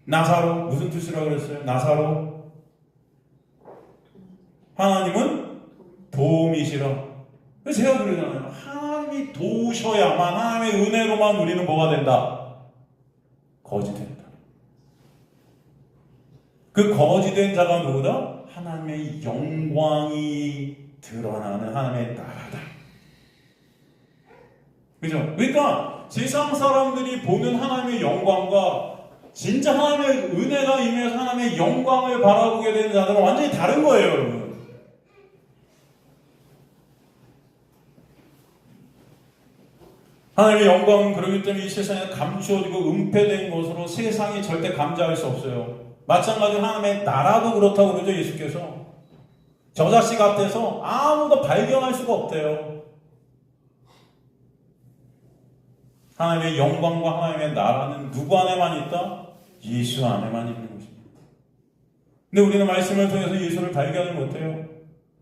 나사로 무슨 뜻이라고 그랬어요? 나사로 하나님은 도움이시라. 그래서 제가 그러잖아요. 하나님이 도우셔야만 하나님의 은혜로만 우리는 뭐가 된다? 거짓된다. 그 거짓된 자가 누구다? 하나님의 영광이 드러나는 하나님의 나라다. 그죠? 그러니까 세상 사람들이 보는 하나님의 영광과 진짜 하나님의 은혜가 임해서 하나님의 영광을 바라보게 되는 자들은 완전히 다른 거예요, 여러분. 하나님의 영광은 그렇기 때문에 이 세상에 감추어지고 은폐된 것으로 세상이 절대 감지할 수 없어요. 마찬가지로 하나님의 나라도 그렇다고 그러죠, 예수께서. 저 자식 앞에서 아무도 발견할 수가 없대요. 하나님의 영광과 하나님의 나라는 누구 안에만 있다? 예수 안에만 있는 것입니다. 근데 우리는 말씀을 통해서 예수를 발견을 못해요.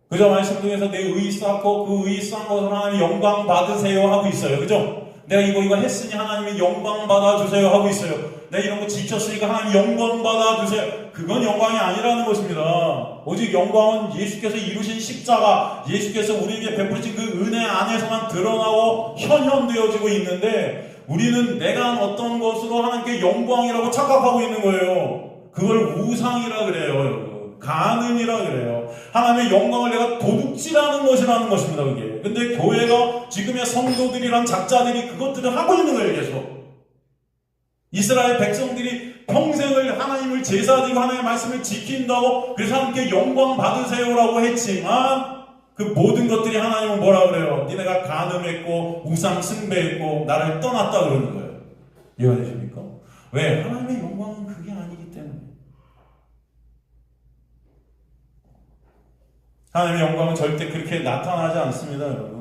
그저 말씀을 통해서 내 의의 쌓고 그 의의 쌓은 것으로 하나님 영광 받으세요 하고 있어요. 그죠? 내가 이거 했으니 하나님의 영광 받아주세요 하고 있어요. 내가 이런 거 지켰으니까 하나님 영광 받아주세요. 그건 영광이 아니라는 것입니다. 오직 영광은 예수께서 이루신 십자가, 예수께서 우리에게 베푸신 그 은혜 안에서만 드러나고 현현되어지고 있는데 우리는 내가 한 어떤 것으로 하나님께 영광이라고 착각하고 있는 거예요. 그걸 우상이라 그래요, 여러분. 간음이라 그래요. 하나님의 영광을 내가 도둑질하는 것이라는 것입니다, 그게. 근데 교회가 지금의 성도들이랑 작자들이 그것들을 하고 있는 거예요, 계속. 이스라엘 백성들이 평생을 하나님을 제사지고 하나님의 말씀을 지킨다고 그래서 하나님께 영광 받으세요라고 했지만 그 모든 것들이 하나님은 뭐라 그래요? 니네가 간음했고 우상 숭배했고 나를 떠났다 그러는 거예요. 이해가 되십니까? 왜? 하나님의 영광은 그게 아니기 때문에. 하나님의 영광은 절대 그렇게 나타나지 않습니다, 여러분.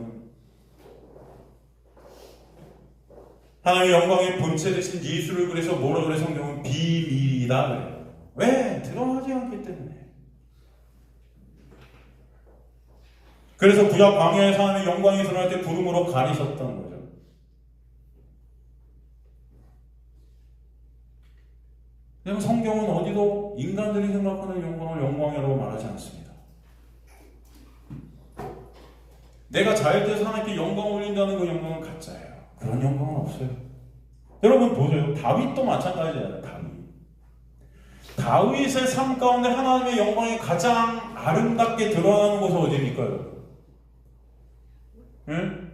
하나님의 영광의 본체 되신 예수를 그래서 뭐라 그래 성경은 비밀이다 그래요. 왜? 드러나지 않기 때문에. 그래서 구약 광야에서 하나님의 영광이 드러날 때 구름으로 가리셨던 거죠. 그냥 성경은 어디도 인간들이 생각하는 영광을 영광이라고 말하지 않습니다. 내가 잘 돼서 하나님께 영광 올린다는 그 영광은 가짜예요. 그런 영광은 없어요. 여러분 보세요. 다윗도 마찬가지예요. 다윗의 삶 가운데 하나님의 영광이 가장 아름답게 드러나는 곳은 어디입니까? 응?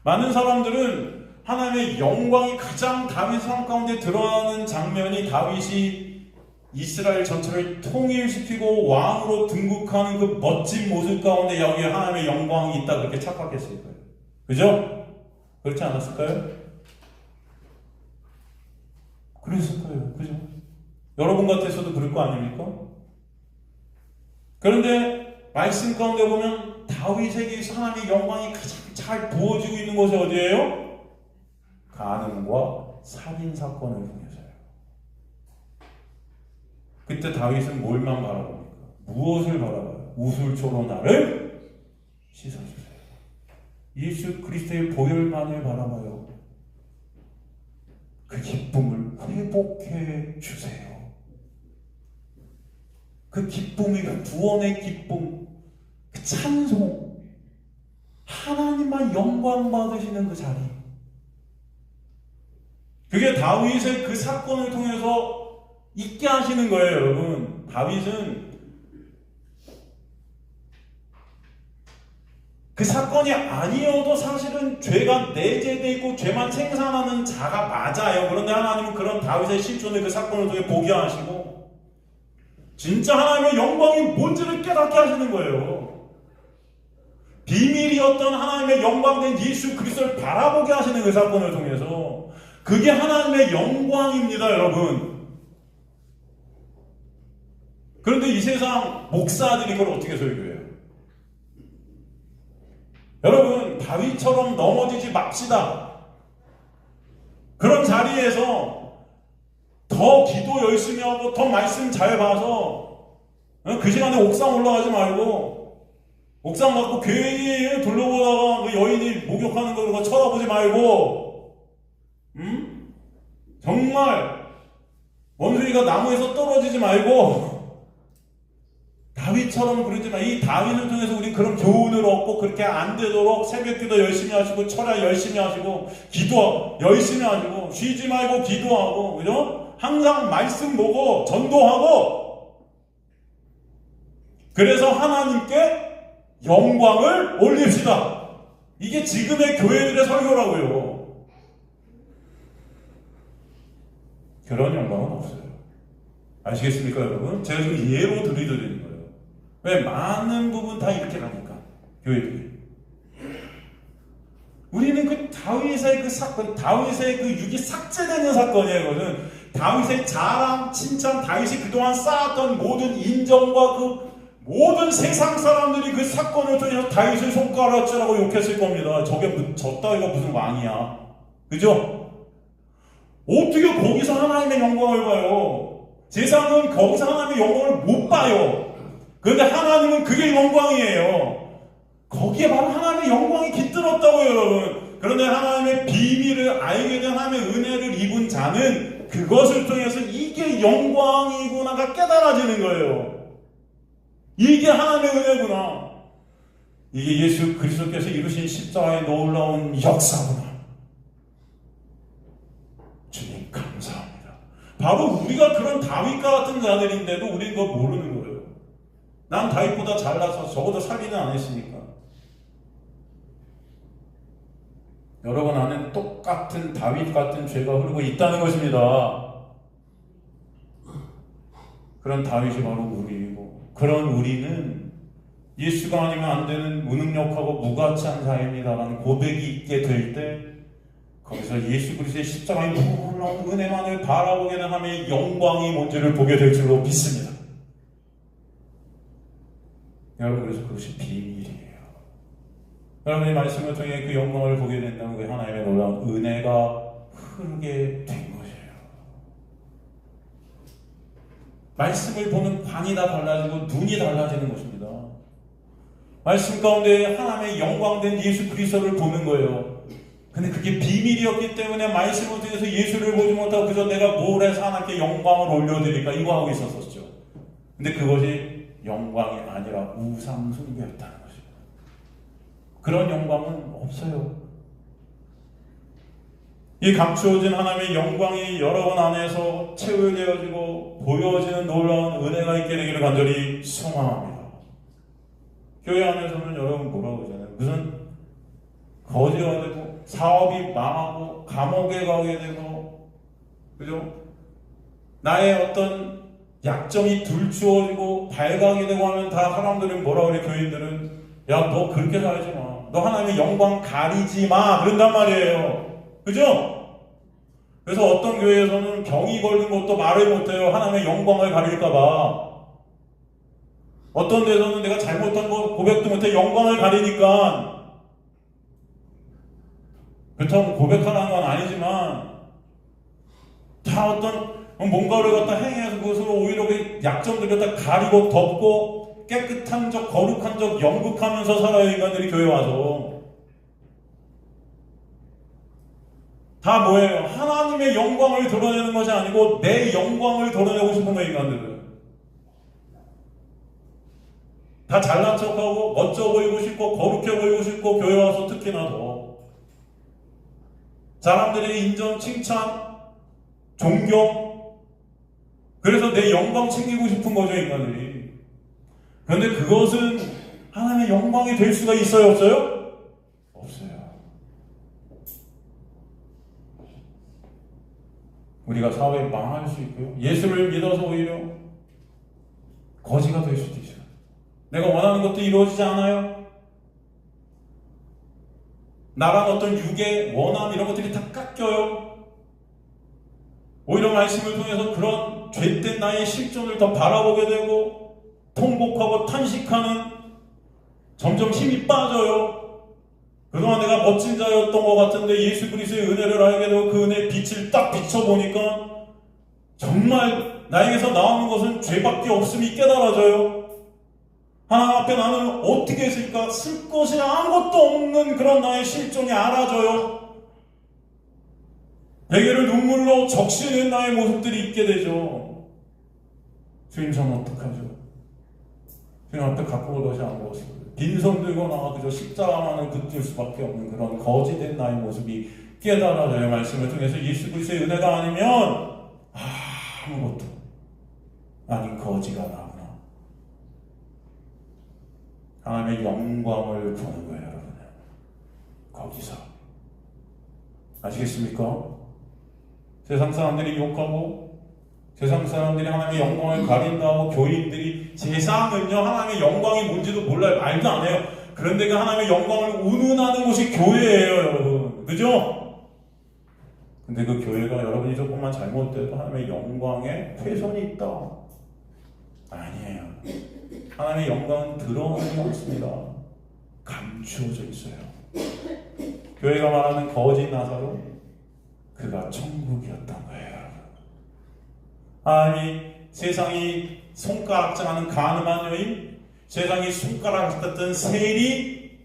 많은 사람들은 하나님의 영광이 가장 다윗 삶 가운데 드러나는 장면이 다윗이 이스라엘 전체를 통일시키고 왕으로 등극하는 그 멋진 모습 가운데 여기에 하나님의 영광이 있다 그렇게 착각했을 거예요. 그죠? 그렇지 않았을까요? 그랬을 거예요. 그죠? 여러분 같아서도 그럴 거 아닙니까? 그런데 말씀 가운데 보면 다윗에게 하나님의 영광이 가장 잘 부어지고 있는 곳이 어디예요? 간음과 살인 사건을 통해서요. 그때 다윗은 뭘만 바라봅니까? 무엇을 바라봐요? 우술초로 나를 씻어주세요. 예수 그리스도의 보혈만을 바라봐요. 그 기쁨을 회복해 주세요. 그 기쁨이 그 구원의 기쁨, 그 찬송, 하나님만 영광 받으시는 그 자리. 그게 다윗의 그 사건을 통해서 있게 하시는 거예요, 여러분. 다윗은 그 사건이 아니어도 사실은 죄가 내재되어 있고 죄만 생산하는 자가 맞아요. 그런데 하나님은 그런 다윗의 실존의 그 사건을 통해 보게 하시고 진짜 하나님의 영광이 뭔지를 깨닫게 하시는 거예요. 비밀이었던 하나님의 영광된 예수 그리스도를 바라보게 하시는 그 사건을 통해서 그게 하나님의 영광입니다, 여러분. 그런데 이 세상 목사들이 그걸 어떻게 설교해요? 여러분, 다윗처럼 넘어지지 맙시다. 그런 자리에서 더 기도 열심히 하고 더 말씀 잘 봐서 그 시간에 옥상 올라가지 말고 옥상 갖고 괜히 둘러보다가 그 여인이 목욕하는 거 쳐다보지 말고 정말 원숭이가 나무에서 떨어지지 말고 다윗처럼 그러지만 이 다윗을 통해서 우리 그런 교훈을 얻고 그렇게 안 되도록 새벽기도 열심히 하시고 철야 열심히 하시고 기도 열심히 하시고 쉬지 말고 기도하고 그죠? 항상 말씀 보고 전도하고 그래서 하나님께 영광을 올립시다. 이게 지금의 교회들의 설교라고요. 그런 영광은 없어요. 아시겠습니까 여러분? 제가 지금 예로 드리는 거예요. 왜? 많은 부분 다 이렇게 가니까 교회들이. 우리는 그 다윗의 그 사건, 다윗의 그 육이 삭제되는 사건이에요. 그것은 다윗의 자랑, 칭찬, 다윗이 그동안 쌓았던 모든 인정과 그 모든 세상 사람들이 그 사건을 통해서 다윗을 손가락질하고 욕했을 겁니다. 저 따위가 무슨 왕이야. 그죠? 어떻게 거기서 하나님의 영광을 봐요? 세상은 거기서 하나님의 영광을 못 봐요. 그런데 하나님은 그게 영광이에요. 거기에 바로 하나님의 영광이 깃들었다고요, 여러분. 그런데 하나님의 비밀을 알게 된 하나님의 은혜를 입은 자는 그것을 통해서 이게 영광이구나가 깨달아지는 거예요. 이게 하나님의 은혜구나. 이게 예수 그리스도께서 이루신 십자가의 놀라운 역사구나. 주님 감사합니다. 바로 우리가 그런 다윗과 같은 자들인데도 우리는 그걸 모르는 거예요. 난 다윗보다 잘나서 적어도 살인은 안 했으니까. 여러분 안에 똑같은 다윗 같은 죄가 흐르고 있다는 것입니다. 그런 다윗이 바로 우리이고 그런 우리는 예수가 아니면 안 되는 무능력하고 무가치한 자입니다라는 고백이 있게 될 때 거기서 예수 그리스도의 십자가의 놀라운 은혜만을 바라보게 된 하나님의 영광이 뭔지를 보게 될 줄로 믿습니다. 여러분 그래서 그것이 비밀이에요. 여러분의 말씀을 통해 그 영광을 보게 된다는 그 하나님의 놀라운 은혜가 흐르게 된 것이에요. 말씀을 보는 관이 다 달라지고 눈이 달라지는 것입니다. 말씀 가운데 하나님의 영광된 예수 그리스도를 보는 거예요. 근데 그게 비밀이었기 때문에 말씀을 통해서 예수를 보지 못하고 그저 내가 뭘 해서 하나님께 영광을 올려드릴까 이거 하고 있었었죠. 근데 그것이 영광이 아니라 우상 숭배였다는 것입니다. 그런 영광은 없어요. 이 감추어진 하나님의 영광이 여러분 안에서 채워되어지고 보여지는 놀라운 은혜가 있게 되기를 간절히 소망합니다. 교회 안에서는 여러분 뭐라고 그러잖아요. 무슨 거지가 되고 사업이 망하고 감옥에 가게 되고 그죠? 나의 어떤 약점이 들추어지고 밝아게 되고 하면 다 사람들은 뭐라 그래? 교인들은 야 너 그렇게 살지 마. 너 하나님의 영광 가리지 마. 그런단 말이에요. 그죠? 그래서 어떤 교회에서는 병이 걸린 것도 말을 못해요. 하나님의 영광을 가릴까봐. 어떤 데서는 내가 잘못한 거 고백도 못해 영광을 가리니까. 그렇다고 고백하라는 건 아니지만 다 어떤 뭔가를 갖다 행해서 그것으로 오히려 그 약점들을 갖다 가리고 덮고 깨끗한 적 거룩한 적 연극하면서 살아요. 인간들이 교회 와서 다 뭐예요? 하나님의 영광을 드러내는 것이 아니고 내 영광을 드러내고 싶은 거예요. 인간들은 다 잘난 척하고 멋져 보이고 싶고 거룩해 보이고 싶고 교회 와서 특히나 더 사람들의 인정, 칭찬, 존경 그래서 내 영광 챙기고 싶은 거죠. 인간들이. 그런데 그것은 하나님의 영광이 될 수가 있어요? 없어요? 없어요. 우리가 사회에 망할 수 있고요. 예수를 믿어서 오히려 거지가 될 수도 있어요. 내가 원하는 것도 이루어지지 않아요? 나란 어떤 육의 원함 이런 것들이 다 깎여요. 오히려 말씀을 통해서 그런 죄된 나의 실존을 더 바라보게 되고 통곡하고 탄식하는 점점 힘이 빠져요. 그동안 내가 멋진 자였던 것 같은데 예수 그리스도의 은혜를 알게 되고 그 은혜의 빛을 딱 비춰보니까 정말 나에게서 나오는 것은 죄밖에 없음이 깨달아져요. 하나님 앞에 나는 어떻게 했을까? 쓸 것이 아무것도 없는 그런 나의 실존이 알아져요. 베개를 눈물로 적시는 나의 모습들이 있게 되죠. 주님 저는 어떡하죠? 주님한테 갖고 올 것이 아무것도 빈손 들고 나와 그저 십자가만을 붙들 수밖에 없는 그런 거지된 나의 모습이 깨달아져요. 말씀을 통해서 예수 그리스도의 은혜가 아니면 아무것도 아닌 거지가 나구나. 하나님의 영광을 보는 거예요, 여러분. 거기서 아시겠습니까? 세상 사람들이 욕하고 세상 사람들이 하나님의 영광을 가린다고 교인들이 세상은요 하나님의 영광이 뭔지도 몰라요. 말도 안 해요. 그런데 그 하나님의 영광을 운운하는 곳이 교회예요, 여러분. 그죠? 근데 그 교회가 여러분이 조금만 잘못돼도 하나님의 영광에 훼손이 있다. 아니에요. 하나님의 영광은 드러나지 않습니다. 감추어져 있어요. 교회가 말하는 거짓 나사로 그가 천국이었던 거예요. 아니 세상이 손가락질하는 가늠한 여인, 세상이 손가락 같은 세리,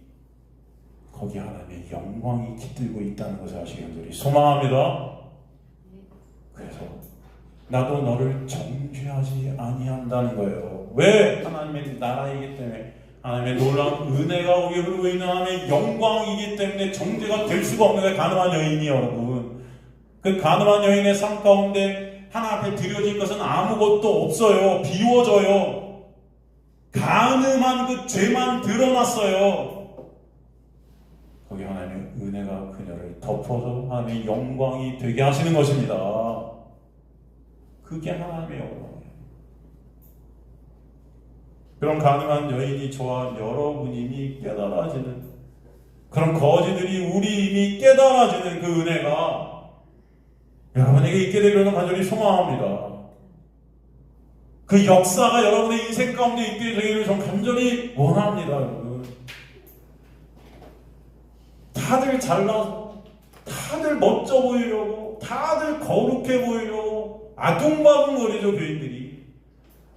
거기 하나님의 영광이 깃들고 있다는 것을 아시기를 소망합니다. 그래서 나도 너를 정죄하지 아니한다는 거예요. 왜? 하나님의 나라이기 때문에, 하나님의 놀라운 은혜가 거기에 흐르고 있는 하나님의 영광이기 때문에 정죄가 될 수가 없는 거예요. 가늠한 여인이 여러분. 그 가늠한 여인의 삶 가운데 하나 앞에 드려질 것은 아무것도 없어요. 비워져요. 가늠한 그 죄만 드러났어요. 거기 하나님의 은혜가 그녀를 덮어서 하나님의 영광이 되게 하시는 것입니다. 그게 하나님의 영광이에요. 그런 가늠한 여인이 저와 여러분 이미 깨달아지는, 그런 거지들이 우리 이미 깨달아지는 그 은혜가 여러분에게 있게 되기를 간절히 소망합니다. 그 역사가 여러분의 인생 가운데 있게 되기를 전 간절히 원합니다, 여러분. 다들 잘나서, 다들 멋져 보이려고, 다들 거룩해 보이려고 아둥바둥거리죠, 교인들이.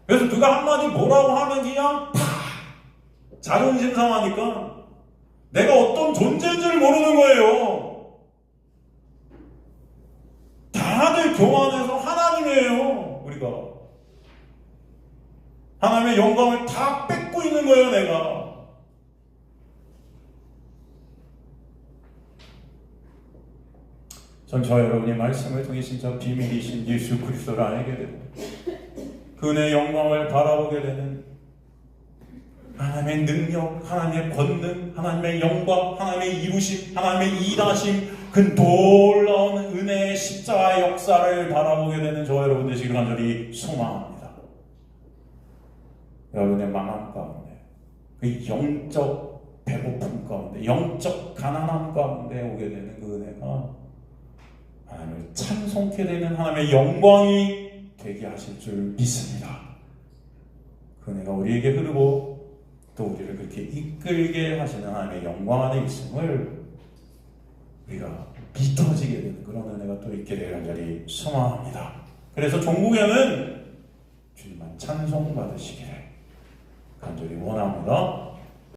그래서 누가 한마디 뭐라고 하면 그냥 팍! 자존심 상하니까 내가 어떤 존재인지를 모르는 거예요. 다들 교만해서 하나님이에요, 우리가. 하나님의 영광을 다 뺏고 있는 거예요, 내가. 전 저 여러분의 말씀을 통해 진짜 비밀이신 예수 그리스도를 알게 되고 그 은혜의 영광을 바라보게 되는 하나님의 능력, 하나님의 권능, 하나님의 영광, 하나님의 이루심, 하나님의 일하심, 그 놀라운 은혜의 십자가의 역사를 바라보게 되는 저 여러분 되시길 간절히 소망합니다. 여러분의 마음 가운데, 그 영적 배고픔 가운데, 영적 가난함 가운데 오게 되는 그 은혜가 하나님을 찬송케 되는 하나님의 영광이 되게 하실 줄 믿습니다. 그 은혜가 우리에게 흐르고 또 우리를 그렇게 이끌게 하시는 하나님의 영광 안에 있음을 우리가 믿어지게 되는 그런 은혜가 또 있게 되길 간절히 소망합니다. 그래서 종국에는 주님만 찬송받으시기를 간절히 원합니다.